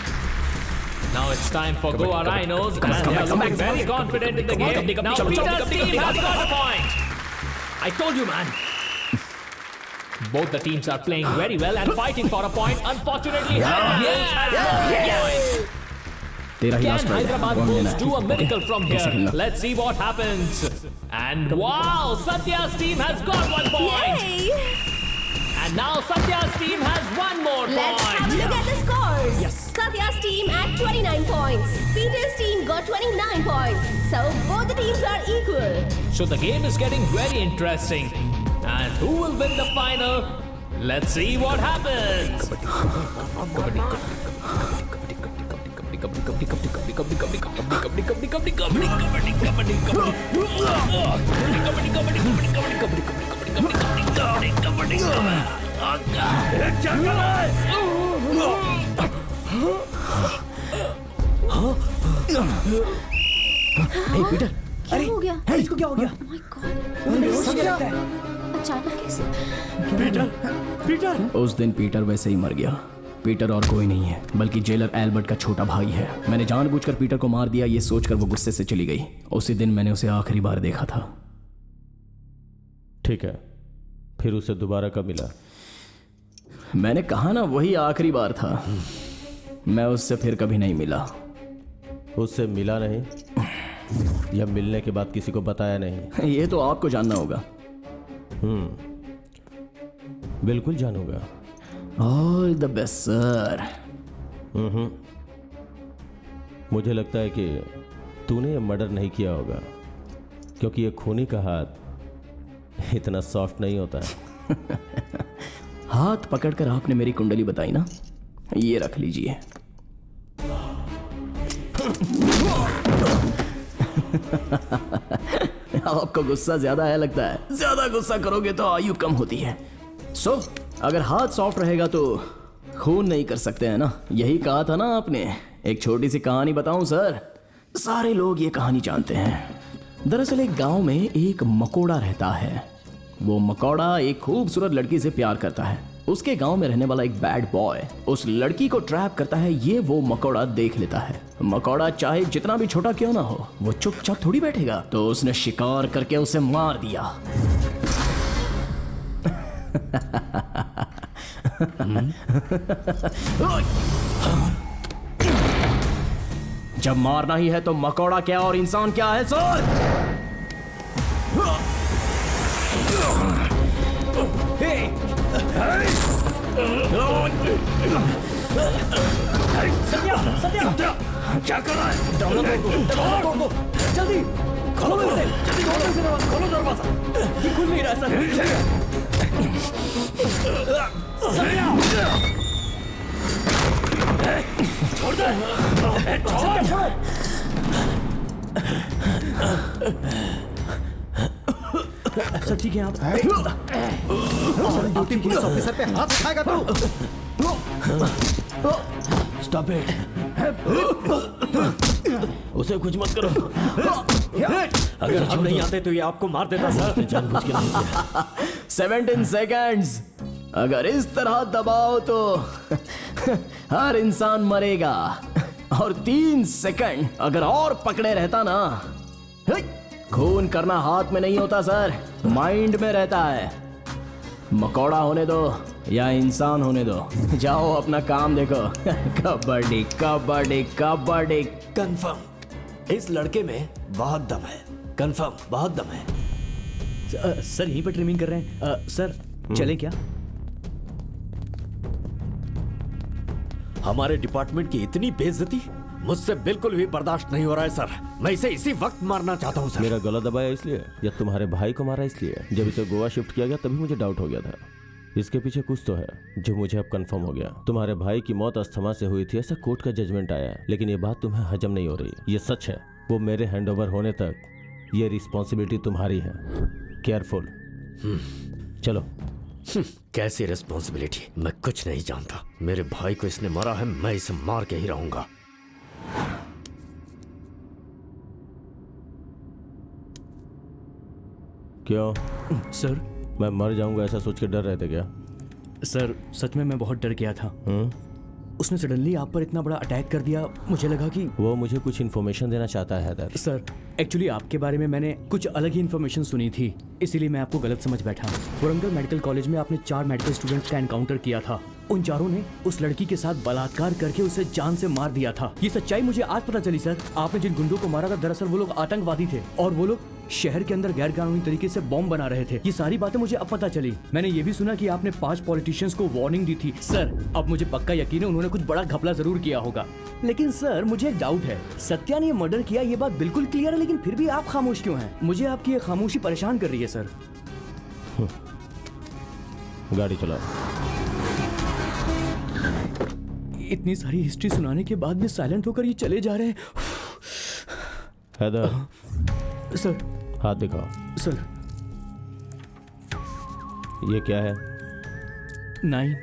Now it's time for Goa Rhinos and they are looking very confident in the game. Now Peter's team has got a point. I told you, man. Both the teams are playing very well and fighting for a point. Unfortunately, Hyderabad has got a point. Can Hyderabad Bulls do a miracle from here? Let's see what happens. And wow, Satya's team has got 1 point. Yay! And now Satya's team has 1 more Let's point. have a look at the scores. Yes. Satya's team at 29 points. Peter's team got 29 points. So both the teams are equal. So the game is getting very interesting. And who will win the final? Let's see what happens. Hey Peter, क्या हो गया? इसको क्या हो गया? Oh my God. अचानक कैसे? Peter. उस दिन पीटर वैसे ही मर गया। पीटर और कोई नहीं है बल्कि जेलर एल्बर्ट का छोटा भाई है। मैंने जानबूझकर पीटर को मार दिया, ये सोचकर वो गुस्से से चली गई। उसी दिन मैंने उसे आखिरी बार देखा था। ठीक है, फिर उसे दोबारा कब मिला? मैंने कहा ना, वही आखिरी बार था। मैं उससे फिर कभी नहीं मिला। उससे मिला नहीं या मिलने के बाद किसी को बताया नहीं? ये तो आपको जानना होगा। बिल्कुल जानूंगा। All the best sir. मुझे लगता है कि तूने ये मर्डर नहीं किया होगा, क्योंकि ये खूनी का हाथ इतना सॉफ्ट नहीं होता है। हाथ पकड़कर आपने मेरी कुंडली बताई ना, ये रख लीजिए। आपको गुस्सा ज्यादा है लगता है। ज्यादा गुस्सा करोगे तो आयु कम होती है। सो अगर हाथ सॉफ्ट रहेगा तो खून नहीं कर सकते हैं ना, यही कहा था ना आपने। एक छोटी सी कहानी बताऊं सर? सारे लोग ये कहानी जानते हैं। दरअसल एक गांव में एक मकोड़ा रहता है। वो मकोड़ा एक खूबसूरत लड़की से प्यार करता है। उसके गांव में रहने वाला एक बैड बॉय उस लड़की को ट्रैप करता है। ये वो मकोड़ा देख लेता है। मकोड़ा चाहे जितना भी छोटा क्यों ना हो, वो चुपचाप थोड़ी बैठेगा। तो उसने शिकार करके उसे मार दिया। जब मारना ही है तो मकोड़ा क्या और इंसान क्या है सर? सत्या क्या कर रहा है? दरवाजा तोड़ दो, जल्दी खोलो इसे, खोलो दरवाजा। ये खुल नहीं रहा सर। छोड़ दे, अच्छा ठीक है आप ड्यूटी पुलिस ऑफिसर पे हाथ उठाएगा तू? Stop it. उसे कुछ मत करो। अगर हम नहीं आते तो ये आपको मार देता सर। जानबूझ के नहीं किया। 17 सेकंड्स। अगर इस तरह दबाओ तो हर इंसान मरेगा। और 3 सेकंड अगर और पकड़े रहता ना, खून करना हाथ में नहीं होता सर, माइंड में रहता है। मकोड़ा होने दो या इंसान होने दो, जाओ अपना काम देखो। कबड्डी कबड्डी कबड्डी। कंफर्म इस लड़के में बहुत दम है। कंफर्म बहुत दम है। सर यहीं पर ट्रिमिंग कर रहे हैं। सर चलें क्या? हमारे डिपार्टमेंट की इतनी बेइज्जती मुझसे बिल्कुल भी बर्दाश्त नहीं हो रहा है सर। मैं इसे इसी वक्त मारना चाहता हूँ सर। मेरा गला दबाया इसलिए या तुम्हारे भाई को मारा इसलिए? जब इसे गोवा शिफ्ट किया गया तभी मुझे डाउट हो गया था। इसके पीछे कुछ तो है जो मुझे अब कंफर्म हो गया। तुम्हारे भाई की मौत अस्थमा से हुई थी ऐसा कोर्ट का जजमेंट आया है, लेकिन ये बात तुम्हें हजम नहीं हो रही। ये सच है। वो मेरे हैंडओवर होने तक ये रिस्पॉन्सिबिलिटी तुम्हारी है। केयरफुल। चलो। कैसी रिस्पॉन्सिबिलिटी? मैं कुछ नहीं जानता। मेरे भाई को इसने मारा है, मैं इसे मार के ही रहूंगा। क्यों सर? मैं मर जाऊंगा ऐसा सोच के डर रहे थे क्या? सर सच में मैं बहुत डर गया था। उसने सडनली आप पर इतना बड़ा अटैक कर दिया, मुझे लगा कि वो मुझे कुछ इन्फॉर्मेशन देना चाहता है हैदर। सर एक्चुअली आपके बारे में मैंने कुछ अलग ही इन्फॉर्मेशन सुनी थी, इसीलिए मैं आपको गलत समझ बैठा। वारंगल मेडिकल कॉलेज में आपने 4 मेडिकल स्टूडेंट्स का एनकाउंटर किया था। उन चारों ने उस लड़की के साथ बलात्कार करके उसे जान से मार दिया था। ये सच्चाई मुझे आज पता चली सर। आपने जिन गुंडों को मारा था दरअसल वो लोग आतंकवादी थे और वो लोग शहर के अंदर गैर कानूनी तरीके से बॉम्ब बना रहे थे। ये सारी बातें मुझे अब पता चली। मैंने ये भी सुना कि आपने 5 पॉलिटिशियंस को वार्निंग दी थी। सर अब मुझे पक्का यकीन है उन्होंने कुछ बड़ा घपला जरूर किया होगा। लेकिन सर मुझे एक डाउट है, सत्या ने ये मर्डर किया ये बात बिल्कुल क्लियर है, लेकिन फिर भी आप खामोश क्यों हैं? मुझे आपकी ये खामोशी परेशान कर रही है सर। गाड़ी चलाओ। इतनी सारी हिस्ट्री सुनाने के बाद भी साइलेंट होकर ये चले जा रहे हैं। हैदर सर हाथ दिखाओ। सर ये क्या है? 9।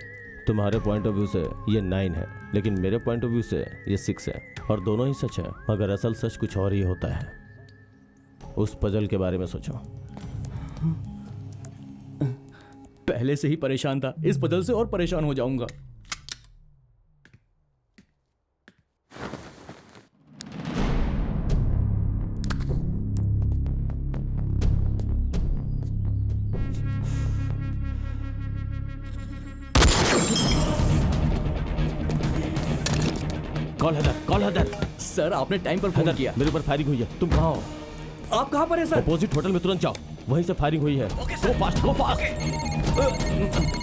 तुम्हारे पॉइंट ऑफ व्यू से ये 9 है, लेकिन मेरे पॉइंट ऑफ व्यू से ये 6 है और दोनों ही सच है। मगर असल सच कुछ और ही होता है। उस पजल के बारे में सोचो। पहले से ही परेशान था, इस पजल से और परेशान हो जाऊंगा। कॉल हैदर। सर आपने टाइम पर फोन किया। मेरे ऊपर फायरिंग हुई है। तुम कहाँ हो? आप कहाँ पर हैं सर? अपोजिट होटल में तुरंत जाओ, वहीं से फायरिंग हुई है। गो फास्ट।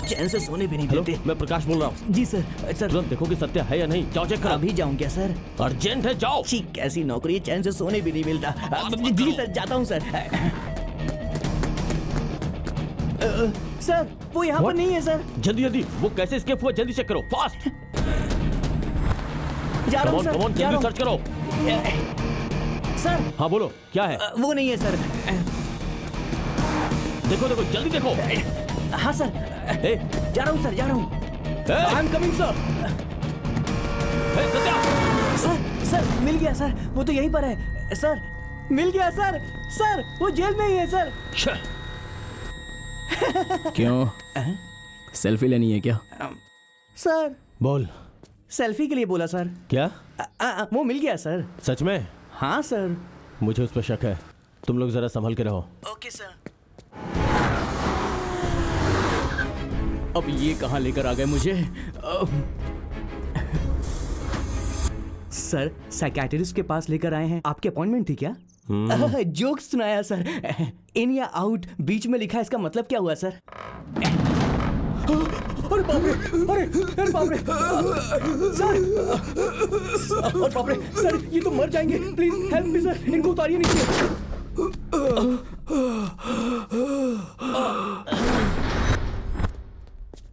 चैन से सोने भी नहीं हेलो, देते। मैं प्रकाश बोल रहा हूँ। जी सर। सर तुरंत देखो कि सत्या है या नहीं। जाओ चेक करो। अभी जाऊँ क्या सर? अर्जेंट है, जाओ। ठीक, कैसी नौकरी है, चैन से सोने भी नहीं मिलता। जी सर जाता हूँ सर। सर वो यहाँ पर नहीं है सर। जल्दी वो कैसे एस्केप हुआ, जल्दी चेक करो, फास्ट। जा रहा हूँ सर। जल्दी सर्च करो। सर हाँ बोलो, क्या है? वो नहीं है सर। देखो जल्दी देखो। हाँ सर। जा रहा हूँ सर, जा रहा हूँ। I am coming sir. Sir मिल गया सर, वो तो यहीं पर है सर। मिल गया सर। सर वो जेल में ही है सर। क्यों? सेल्फी लेनी है क्या? सर बोल। सेल्फी के लिए बोला सर। क्या? वो मिल गया सर। सच में? हाँ सर। मुझे उस पर शक है, तुम लोग जरा संभल के रहो। Okay sir. अब ये कहाँ लेकर आ गए मुझे? सर साइकियाट्रिस्ट के पास लेकर आए हैं। आपकी अपॉइंटमेंट थी क्या? जोक्स सुनाया सर। इन या आउट बीच में लिखा, इसका मतलब क्या हुआ सर? अरे बाप रे, अरे बाप रे सर, अरे बाप रे सर, ये तो मर जाएंगे। प्लीज हेल्प मी सर, इनको उतारिए नीचे।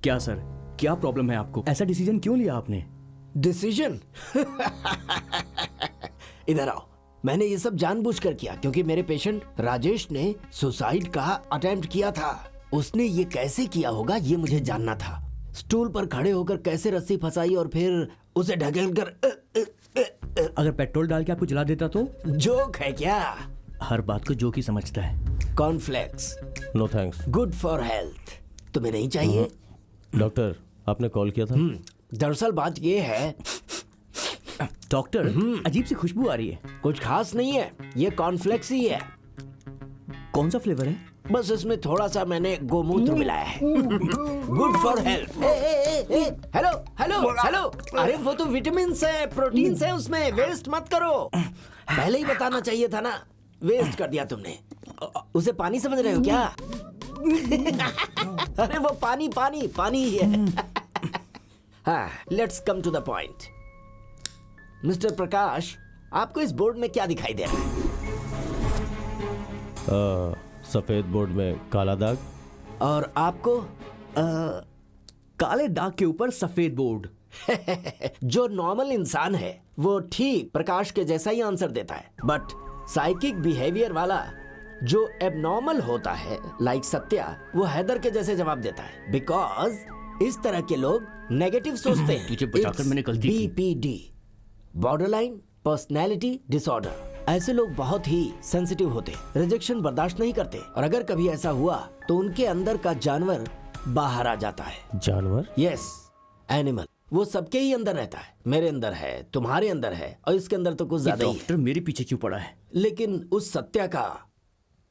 क्या सर, क्या प्रॉब्लम है आपको? ऐसा डिसीजन क्यों लिया आपने? डिसीजन? इधर आओ। मैंने ये सब जानबूझकर किया क्योंकि मेरे पेशेंट राजेश ने सुसाइड का अटेम्प्ट किया था। उसने ये कैसे किया होगा ये मुझे जानना था। स्टूल पर खड़े होकर कैसे रस्सी फंसाई और फिर उसे ढकेलकर अगर पेट्रोल डाल के आपको जला देता तो? जोक है क्या? हर बात को जोक ही समझता है। Cornflakes no thanks. Good for health. तुम्हें नहीं चाहिए? डॉक्टर आपने कॉल किया था? दरअसल बात ये है डॉक्टर, अजीब सी खुशबू आ रही है। कुछ खास नहीं है, ये कॉर्नफ्लेक्स ही है। कौन सा फ्लेवर है? बस इसमें थोड़ा सा मैंने गोमूत्र मिलाया है। Good for health. Hello hello hello, अरे वो तो विटामिन है, प्रोटीन है उसमें, वेस्ट मत करो। पहले ही बताना चाहिए था ना, वेस्ट कर दिया तुमने। उसे पानी समझ रहे हो क्या? अरे वो पानी पानी पानी ही है। हाँ, let's come to the point. Mister Prakash, आपको इस बोर्ड में क्या दिखाई दे रहा है? सफेद बोर्ड में काला दाग। और आपको? काले दाग के ऊपर सफेद बोर्ड। जो नॉर्मल इंसान है वो ठीक प्रकाश के जैसा ही आंसर देता है, बट साइकिक बिहेवियर वाला जो एबनॉर्मल होता है, लाइक सत्या, वो हैदर के जैसे जवाब देता है। बिकॉज इस तरह के लोग नेगेटिव सोचते हैं। तुझे बचाकर मैंने गलती की। BPD, borderline personality disorder. ऐसे लोग बहुत ही सेंसिटिव होते, रिजेक्शन बर्दाश्त नहीं करते, और अगर कभी ऐसा हुआ तो उनके अंदर का जानवर बाहर आ जाता है। जानवर? Yes, animal. वो सबके ही अंदर रहता है, मेरे अंदर है, तुम्हारे अंदर है, और इसके अंदर तो कुछ ज्यादा ही है। डॉक्टर मेरे पीछे क्यों पड़ा है? लेकिन उस सत्या का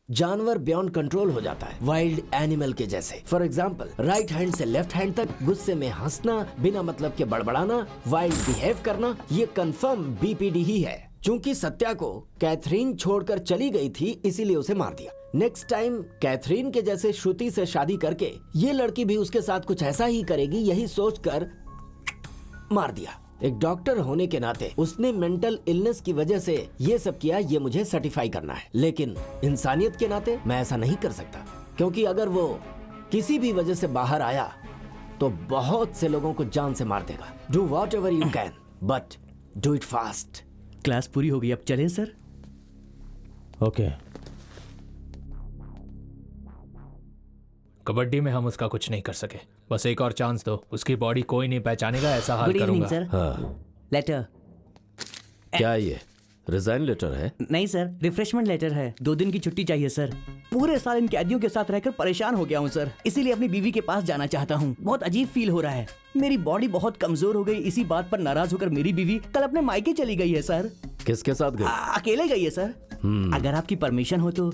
जानवर बियॉन्ड कंट्रोल हो जाता है, वाइल्ड एनिमल के जैसे। फॉर एग्जाम्पल, राइट हैंड से लेफ्ट हैंड तक गुस्से में हंसना, बिना मतलब के बड़बड़ाना, वाइल्ड बिहेव करना, ये कंफर्म BPD ही है। चूंकि सत्या को कैथरीन छोड़कर चली गई थी, इसीलिए उसे मार दिया। नेक्स्ट टाइम कैथरीन के जैसे श्रुति से शादी करके ये लड़की भी उसके साथ कुछ ऐसा ही करेगी, यही सोचकर मार दिया। एक डॉक्टर होने के नाते उसने मेंटल इलनेस की वजह से ये सब किया, ये मुझे सर्टिफाई करना है। लेकिन इंसानियत के नाते मैं ऐसा नहीं कर सकता, क्योंकि अगर वो किसी भी वजह से बाहर आया तो बहुत से लोगों को जान से मार देगा। Do what ever you can, but do it fast. Class पूरी हो गई, अब चलें सर? ओके। कबड्डी में हम उसका कुछ नहीं कर सके, बस एक और चांस दो। उसकी बॉडी कोई नहीं पहचानेगा, ऐसा हाल करूंगा। सर। हाँ, लेटर। क्या ये रिजाइन लेटर है? नहीं सर, रिफ्रेशमेंट लेटर है। 2 दिन की छुट्टी चाहिए सर। पूरे साल इन कैदियों के साथ रहकर परेशान हो गया हूँ सर, इसीलिए अपनी बीवी के पास जाना चाहता हूँ। बहुत अजीब फील हो रहा है, मेरी बॉडी बहुत कमजोर हो गई। इसी बात पर नाराज होकर मेरी बीवी कल अपने मायके चली गई है सर। किसके साथ गई? अकेले गई है सर। अगर आपकी परमिशन हो तो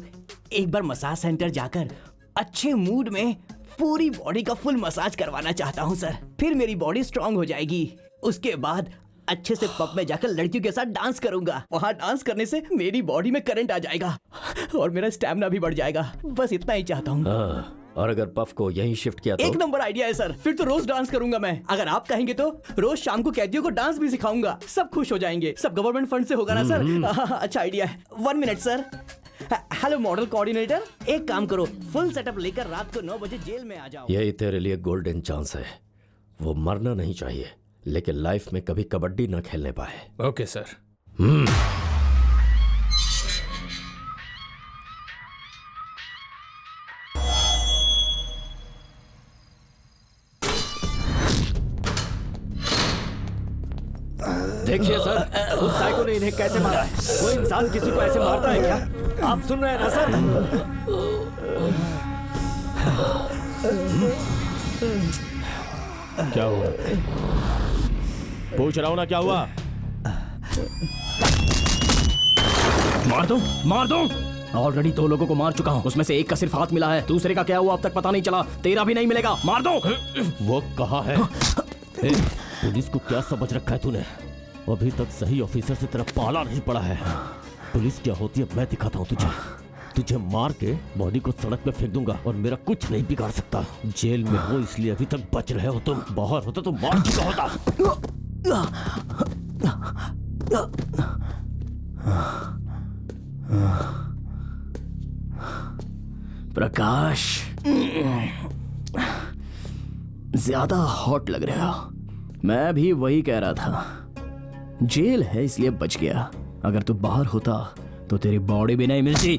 एक बार मसाज सेंटर जाकर अच्छे मूड में पूरी बॉडी का फुल मसाज करवाना चाहता हूँ सर। फिर मेरी बॉडी स्ट्रांग हो जाएगी। उसके बाद अच्छे से पब में जाकर लड़कियों के साथ डांस करूंगा। वहाँ डांस करने से मेरी बॉडी में करंट आ जाएगा और मेरा स्टैमिना भी बढ़ जाएगा। बस इतना ही चाहता हूँ। और अगर पफ को यहीं शिफ्ट किया तो? एक नंबर आइडिया है सर, फिर तो रोज डांस करूंगा मैं। अगर आप कहेंगे तो रोज शाम को कैदियों को डांस भी सिखाऊंगा, सब खुश हो जाएंगे। सब गवर्नमेंट फंड से होगा ना सर? अच्छा आइडिया है। 1 minute sir. Hello model coordinator, एक काम करो, फुल सेटअप लेकर रात को 9 बजे जेल में आ जाओ। यही तेरे लिए गोल्डन चांस है। वो मरना नहीं चाहिए, लेकिन लाइफ में कभी कबड्डी ना खेलने पाए। Okay sir. देखिए सर, उस साइको ने इन्हें कैसे मारा है। वो इंसान किसी को ऐसे मारता है क्या? आप सुन रहे हैं ना सर? क्या हुआ? पूछ रहा हूं ना, क्या हुआ? मार दूं? मार दूं? ऑलरेडी 2 लोगों को मार चुका हूं, उसमें से एक का सिर्फ हाथ मिला है, दूसरे का क्या हुआ अब तक पता नहीं चला। तेरा भी नहीं मिलेगा। मार दो। वो कहाँ है? पुलिस को क्या समझ रखा है तूने? अभी तक सही ऑफिसर से तेरा पाला नहीं पड़ा है। पुलिस क्या होती है मैं दिखाता हूँ तुझे। तुझे मार के बॉडी को सड़क पे फेंक दूंगा और मेरा कुछ नहीं बिगाड़ सकता। जेल में हो इसलिए अभी तक बच रहे हो तुम, बाहर होता तो मार चुका होता। प्रकाश, ज्यादा हॉट लग रहा हो। मैं भी वही कह रहा था, जेल है इसलिए बच गया। अगर तू बाहर होता तो तेरी बॉडी भी नहीं मिलती।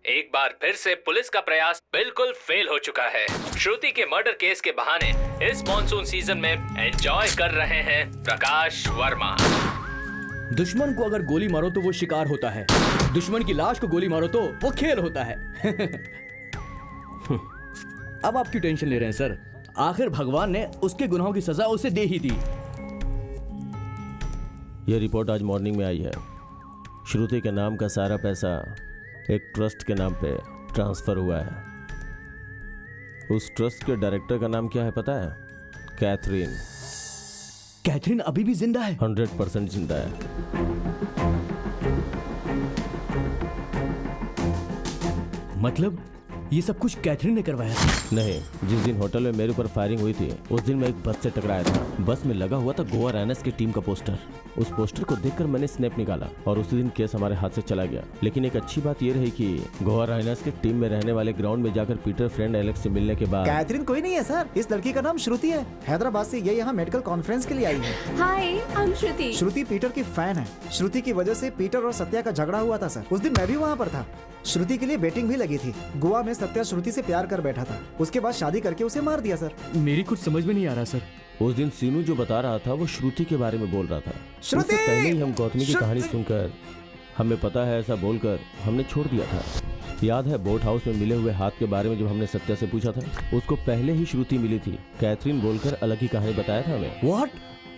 एक बार फिर से पुलिस का प्रयास बिल्कुल फेल हो चुका है। श्रुति के मर्डर केस के बहाने इस मॉनसून सीजन में एंजॉय कर रहे हैं प्रकाश वर्मा। दुश्मन को अगर गोली मारो तो वो शिकार होता है, दुश्मन की लाश को गोली मारो तो वो खेल होता है। अब आप क्यों टेंशन ले रहे हैं सर? आखिर भगवान ने उसके गुनाहों की सजा उसे दे ही दी। ये रिपोर्ट आज मॉर्निंग में आई है। श्रुति के नाम का सारा पैसा एक ट्रस्ट के नाम पे ट्रांसफर हुआ है। उस ट्रस्ट के डायरेक्टर का नाम क्या है पता है? कैथरीन। कैथरीन अभी भी जिंदा है? 100% जिंदा है। मतलब ये सब कुछ कैथरीन ने करवाया था? नहीं, जिस दिन होटल में मेरे ऊपर फायरिंग हुई थी उस दिन मैं एक बस से टकराया था। बस में लगा हुआ था गोवा राइनर्स की टीम का पोस्टर। उस पोस्टर को देखकर मैंने स्नैप निकाला और उसी दिन केस हमारे हाथ से चला गया। लेकिन एक अच्छी बात ये रही कि गोवा राइनर्स की टीम में रहने वाले ग्राउंड में जाकर पीटर फ्रेंड एलेक्स से मिलने के बाद। कैथरीन कोई नहीं है सर, इस लड़की का नाम श्रुति है। हैदराबाद से ये यहाँ मेडिकल कॉन्फ्रेंस के लिए आई है। Hi, I am Shruti. Shruti Peter की फैन है। श्रुति की वजह से पीटर और सत्या का झगड़ा हुआ था सर। उस दिन मैं भी वहाँ पर था। श्रुति के लिए बेटिंग भी लगी थी। गोवा में सत्या श्रुति से प्यार कर बैठा था, उसके बाद शादी करके उसे मार दिया सर। मेरी कुछ समझ में नहीं आ रहा सर। उस दिन सीनू जो बता रहा था वो श्रुति के बारे में बोल रहा था। श्रुति! उससे पहले ही हम गौतमी की कहानी सुनकर हमें पता है ऐसा बोलकर हमने छोड़ दिया था। याद है बोट हाउस में मिले हुए हाथ के बारे में जब हमने सत्या से पूछा था, उसको पहले ही श्रुति मिली थी। कैथरीन बोलकर अलग ही कहानी बताया था हमें। व्हाट?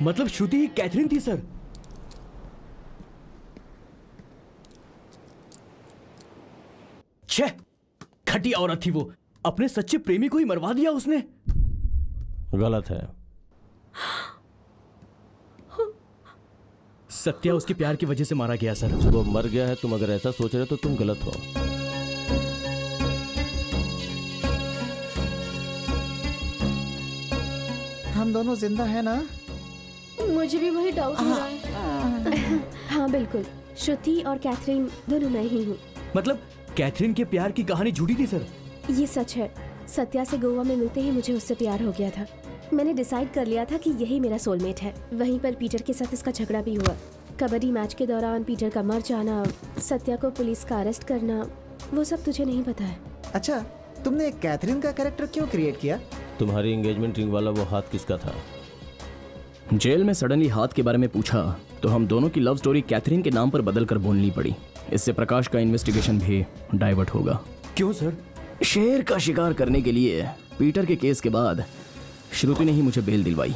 मतलब श्रुति ही कैथरीन थी सर? छे, घटिया औरत थी वो। अपने सच्चे प्रेमी को ही मरवा दिया उसने। गलत है। सत्या उसके प्यार की वजह से मारा गया सर। वो मर गया है, तुम अगर ऐसा सोच रहे हो तो तुम गलत हो। हम दोनों जिंदा है ना? मुझे भी वही डाउट हो रहा है। हाँ बिल्कुल, श्रुति और कैथरीन दोनों मैं ही हूँ। मतलब कैथरीन के प्यार की कहानी झूठी थी सर? ये सच है। सत्या से गोवा में मिलते ही मुझे उससे प्यार हो गया था। मैंने डिसाइड कर लिया था कि यही मेरा सोलमेट है। वहीं पर पीटर के साथ इसका झगड़ा भी हुआ। कबड्डी मैच के दौरान पीटर का मर जाना, सत्या को पुलिस का अरेस्ट करना, वो सब तुझे नहीं पता है। अच्छा, तुमने कैथरीन का कैरेक्टर क्यों क्रिएट किया? तुम्हारी एंगेजमेंट रिंग वाला वो हाथ किसका था? जेल में सडनली हाथ के बारे में पूछा तो हम दोनों की लव स्टोरी कैथरीन के नाम पर बदल कर बोलनी पड़ी। इससे प्रकाश का इन्वेस्टिगेशन भी डाइवर्ट होगा। क्यों सर? शेर का शिकार करने के लिए पीटर के केस के बाद श्रुति ने ही मुझे बेल दिलवाई।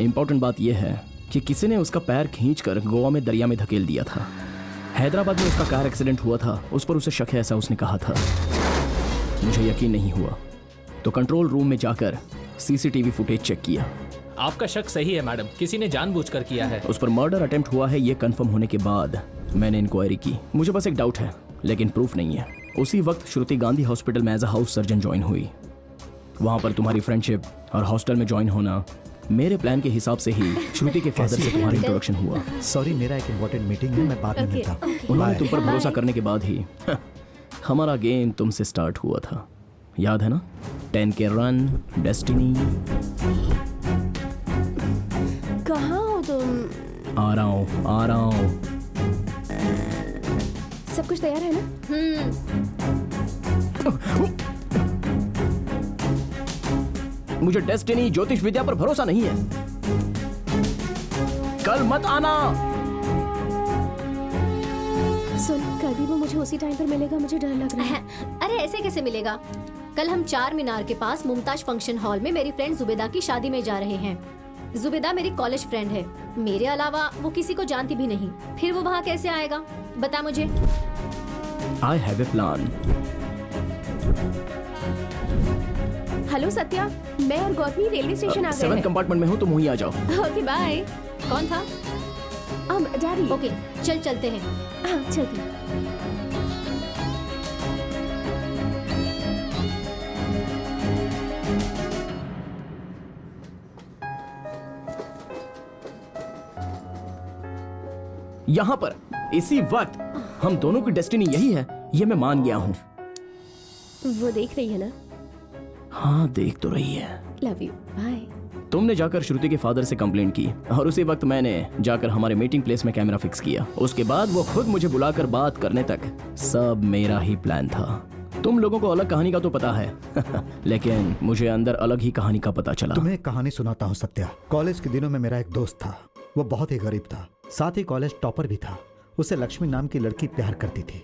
इंपॉर्टेंट बात यह है कि किसी ने उसका पैर खींचकर गोवा में दरिया में धकेल दिया था। हैदराबाद में उसका कार एक्सीडेंट हुआ था, उस पर उसे शक है ऐसा उसने कहा था। मुझे यकीन नहीं हुआ तो कंट्रोल रूम में जाकर सीसीटीवी फुटेज चेक किया। आपका शक सही है मैडम, किसी ने जानबूझकर किया है। उस पर मर्डर अटेम्प्ट हुआ है ये कंफर्म होने के बाद मैंने इंक्वायरी की। मुझे बस एक डाउट है लेकिन प्रूफ नहीं है। उसी वक्त श्रुति गांधी हॉस्पिटल में as a house surgeon join हुई। वहां पर तुम्हारी फ्रेंडशिप और हॉस्टल में ज्वाइन होना, मेरे प्लान के हिसाब से ही श्रुति के फादर से तुम्हारी इंट्रोडक्शन हुआ। सॉरी, मेरा एक इम्पोर्टेंट मीटिंग है, मैं बाद में मिलता हूं। उन्होंने तुम पर भरोसा करने के बाद ही हमारा गेम तुमसे स्टार्ट हुआ था। याद है ना? 10 के रन, डेस्टिनी। कहाँ हो तुम? आ रहा हूँ। सब कुछ तैयार है ना? मुझे डेस्टिनी ज्योतिष विद्या पर भरोसा नहीं है। कल मत आना। सुन, कल भी वो मुझे उसी टाइम पर मिलेगा, मुझे डर लग रहा है। अरे ऐसे कैसे मिलेगा? कल हम 4 मीनार के पास मुमताज फंक्शन हॉल में मेरी फ्रेंड जुबेदा की शादी में जा रहे हैं। जुबेदा मेरी कॉलेज फ्रेंड है, मेरे अलावा वो किसी को जानती भी नहीं। फिर वो वहाँ कैसे आएगा बता मुझे। I have a plan. Hello Satya, मैं और गौतमी रेलवे स्टेशन आ गए 7 हैं। कंपार्टमेंट में हूँ, तुम वहीं आ जाओ। Okay bye. कौन था? डैडी। ओके चल चलते हैं। हाँ चलते हैं। यहाँ पर इसी वक्त हम दोनों की डेस्टिनी यही है, ये मैं मान गया हूँ। वो देख रही है ना? हाँ देख तो रही है। Love you, bye. तुमने जाकर श्रुति के फादर से कंप्लेंट की और उसी वक्त मैंने जाकर हमारे मीटिंग प्लेस में कैमरा फिक्स किया। उसके बाद वो खुद मुझे बुलाकर बात करने तक सब मेरा ही प्लान था। तुम लोगों को अलग कहानी का तो पता है लेकिन मुझे अंदर अलग ही कहानी का पता चला। तुम्हें एक कहानी सुनाता हूँ सत्या। कॉलेज के दिनों में मेरा एक दोस्त था। वो बहुत ही गरीब था, साथ ही कॉलेज टॉपर भी था। उसे लक्ष्मी नाम की लड़की प्यार करती थी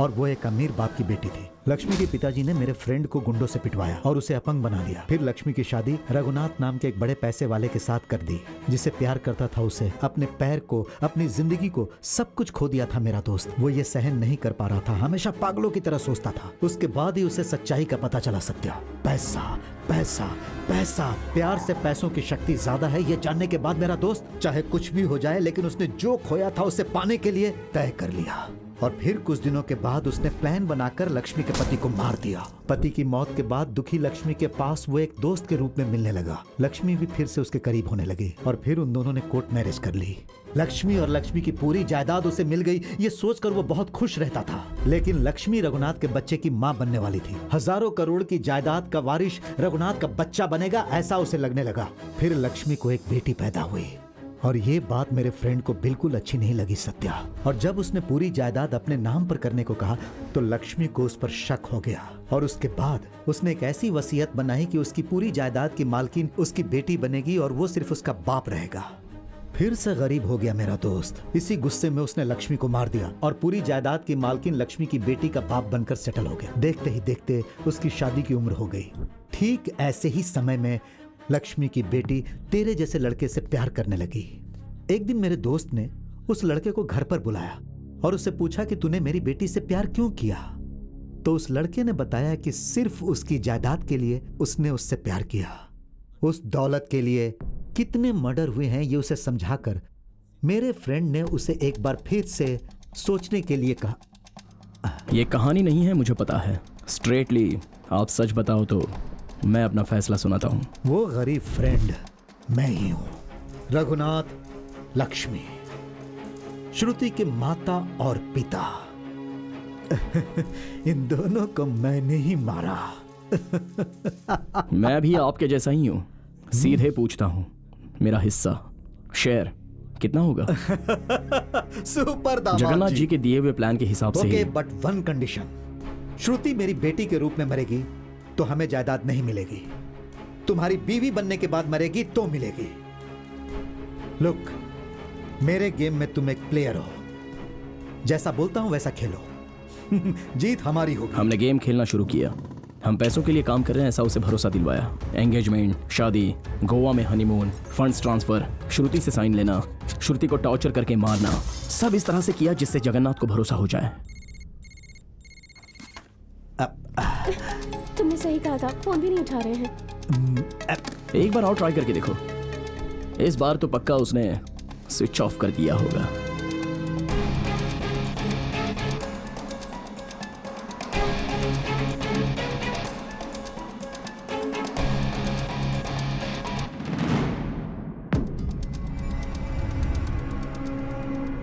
और वो एक अमीर बाप की बेटी थी। लक्ष्मी के पिताजी ने मेरे फ्रेंड को गुंडों से पिटवाया और उसे अपंग बना दिया। फिर लक्ष्मी की शादी रघुनाथ नाम के एक बड़े पैसे वाले के साथ कर दी, जिसे प्यार करता था। उसे अपने पैर को, अपनी जिंदगी को, सब कुछ खो दिया था मेरा दोस्त। वो ये सहन नहीं कर पा रहा था, हमेशा पागलों की तरह सोचता था। उसके बाद ही उसे सच्चाई का पता चला सत्या। पैसा पैसा पैसा, प्यार से पैसों की शक्ति ज्यादा है, ये जानने के बाद मेरा दोस्त चाहे कुछ भी हो जाए लेकिन उसने जो खोया था उसे पाने के लिए तय कर लिया। और फिर कुछ दिनों के बाद उसने प्लान बनाकर लक्ष्मी के पति को मार दिया। पति की मौत के बाद दुखी लक्ष्मी के पास वो एक दोस्त के रूप में मिलने लगा। लक्ष्मी भी फिर से उसके करीब होने लगी और फिर उन दोनों ने कोर्ट मैरिज कर ली। लक्ष्मी और लक्ष्मी की पूरी जायदाद उसे मिल गई, ये सोचकर वो बहुत खुश रहता था। लेकिन लक्ष्मी रघुनाथ के बच्चे की माँ बनने वाली थी। हजारों करोड़ की जायदाद का वारिस रघुनाथ का बच्चा बनेगा, ऐसा उसे लगने लगा। फिर लक्ष्मी को एक बेटी पैदा हुई और ये बात मेरे फ्रेंड को बिल्कुल अच्छी नहीं लगी सत्या। और जब उसने पूरी जायदाद अपने नाम पर करने को कहा तो लक्ष्मी को उस पर शक हो गया और उसके बाद उसने एक ऐसी वसीयत बनाई कि उसकी पूरी जायदाद की मालकिन उसकी बेटी बनेगी और वो सिर्फ उसका बाप रहेगा। फिर से गरीब हो गया मेरा दोस्त। इसी गुस्से में उसने लक्ष्मी को मार दिया और पूरी जायदाद की मालकिन लक्ष्मी की बेटी का बाप बनकर सेटल हो गया। देखते ही देखते उसकी शादी की उम्र हो गई। ठीक ऐसे ही समय में लक्ष्मी की बेटी तेरे जैसे लड़के से प्यार करने लगी। एक दिन मेरे दोस्त ने उस लड़के को घर पर बुलाया और उससे पूछा कि तूने मेरी बेटी से प्यार क्यों किया। तो उस लड़के ने बताया कि सिर्फ उसकी जायदाद के लिए उसने उससे प्यार किया। उस दौलत के लिए कितने मर्डर हुए हैं ये उसे समझाकर मेरे फ्रेंड ने उसे एक बार फिर से सोचने के लिए कहा। ये कहानी नहीं है, मुझे पता है। स्ट्रेटली आप सच बताओ तो मैं अपना फैसला सुनाता हूँ। वो गरीब फ्रेंड मैं ही हूँ। रघुनाथ, लक्ष्मी, श्रुति के माता और पिता इन दोनों को मैंने ही मारा। मैं भी आपके जैसा ही हूँ। सीधे पूछता हूँ, मेरा हिस्सा शेयर कितना होगा? सुपर दामाद जगन्नाथ जी के दिए हुए प्लान के हिसाब से ओके, बट वन कंडीशन। श्रुति मेरी बेटी के रूप में मरेगी तो हमें जायदाद नहीं मिलेगी। तुम्हारी बीवी बनने के बाद मरेगी तो मिलेगी। लुक, मेरे गेम में तुम एक प्लेयर हो, जैसा बोलता हूं वैसा खेलो। जीत हमारी होगी। हमने गेम खेलना शुरू किया। हम पैसों के लिए काम कर रहे हैं ऐसा उसे भरोसा दिलवाया। एंगेजमेंट, शादी, गोवा में हनीमून, फंड्स ट्रांसफर, श्रुति से साइन लेना, श्रुति को टॉर्चर करके मारना, सब इस तरह से किया जिससे जगन्नाथ को भरोसा हो जाए। तुमने सही कहा था, फोन भी नहीं उठा रहे हैं। एक बार और ट्राई करके देखो। इस बार तो पक्का उसने स्विच ऑफ कर दिया होगा।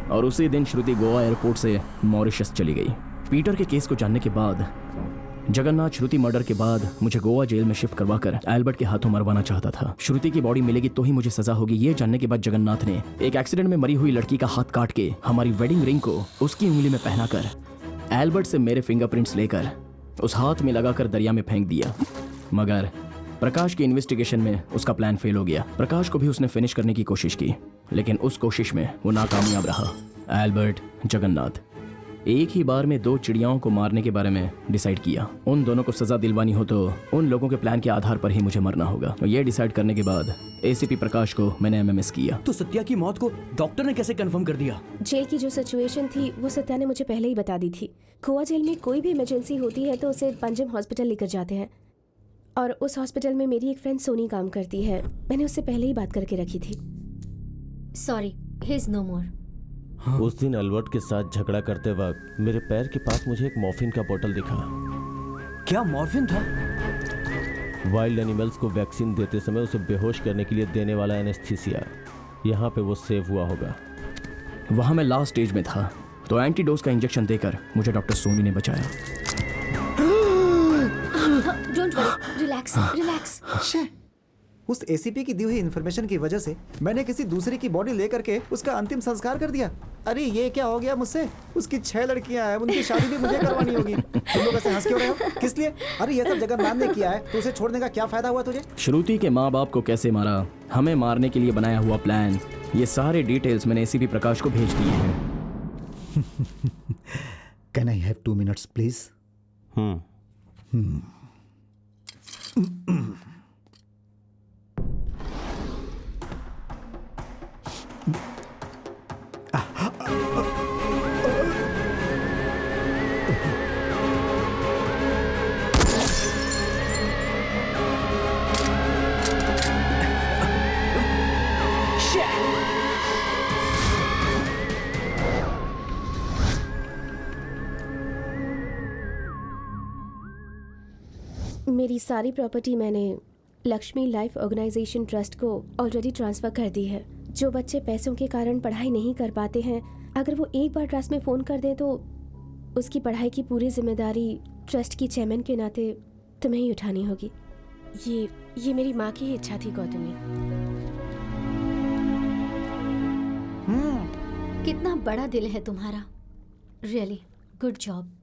और उसी दिन श्रुति गोवा एयरपोर्ट से मॉरिशस चली गई। पीटर के केस को जानने के बाद जगन्नाथ श्रुति मर्डर के बाद मुझे गोवा जेल में शिफ्ट करवाकर एल्बर्ट के हाथों मरवाना चाहता था। श्रुति की बॉडी मिलेगी तो ही मुझे सजा होगी, ये जानने के बाद जगन्नाथ ने एक एक्सीडेंट में मरी हुई लड़की का हाथ काट के हमारी वेडिंग रिंग को उसकी उंगली में पहनाकर एल्बर्ट से मेरे फिंगरप्रिंट्स लेकर उस हाथ में लगाकर दरिया में फेंक दिया। मगर प्रकाश की इन्वेस्टिगेशन में उसका प्लान फेल हो गया। प्रकाश को भी उसने फिनिश करने की कोशिश की लेकिन उस कोशिश में वो नाकामयाब रहा। एल्बर्ट, जगन्नाथ एक ही बार में दो चिड़ियाओं को मारने के बारे में डिसाइड किया। उन दोनों को सजा दिलवानी हो तो उन लोगों के प्लान के आधार पर ही मुझे मरना होगा। तो ये डिसाइड करने के बाद एसीपी प्रकाश को मैंने एमएमएस किया। तो सत्या की मौत को डॉक्टर ने कैसे कंफर्म कर दिया? जेल की जो सिचुएशन थी वो सत्या ने मुझे पहले ही बता दी थी। गोवा जेल में कोई भी इमरजेंसी होती है तो उसे पंजम हॉस्पिटल लेकर जाते हैं और उस हॉस्पिटल में मेरी एक फ्रेंड सोनी काम करती है। मैंने उससे पहले ही बात करके रखी थी। सॉरी, ही इज नो मोर। उस दिन अल्बर्ट के साथ झगड़ा करते वक्त मेरे पैर के पास मुझे एक मॉर्फिन का बोतल दिखा। क्या मॉर्फिन था? वाइल्ड एनिमल्स को वैक्सीन देते समय उसे बेहोश करने के लिए देने वाला एनेस्थीसिया। यहाँ पे वो सेव हुआ होगा। वहाँ मैं लास्ट स्टेज में था तो एंटीडोज का इंजेक्शन देकर मुझे डॉक्टर सोनी ने बचाया। Don't worry, relax relax. उस एसीपी की दी हुई इन्फॉर्मेशन की वजह से मैंने किसी दूसरे की बॉडी लेकर के उसका अंतिम संस्कार कर दिया। अरे ये क्या हो गया मुझसे? उसकी 6 लड़कियां हैं, उनकी शादी भी मुझे करवानी होगी। तुम लोग ऐसे हंस क्यों रहे हो? किस लिए? अरे ये सब जगन्नाथ ने किया है, तो उसे छोड़ने का क्या फायदा हुआ तुझे? श्रुति के माँ बाप को कैसे मारा, हमें मारने के लिए बनाया हुआ प्लान, ये सारे डिटेल्स मैंने एसीपी प्रकाश को भेज दिए हैं। Can I have 2 minutes please? मेरी सारी प्रॉपर्टी मैंने लक्ष्मी लाइफ ऑर्गेनाइजेशन ट्रस्ट को ऑलरेडी ट्रांसफ़र कर दी है। जो बच्चे पैसों के कारण पढ़ाई नहीं कर पाते हैं, अगर वो एक बार ट्रस्ट में फ़ोन कर दें तो उसकी पढ़ाई की पूरी जिम्मेदारी ट्रस्ट की चेयरमैन के नाते तुम्हें ही उठानी होगी। ये मेरी माँ की इच्छा थी गौतमी। कितना बड़ा दिल है तुम्हारा, रियली गुड जॉब।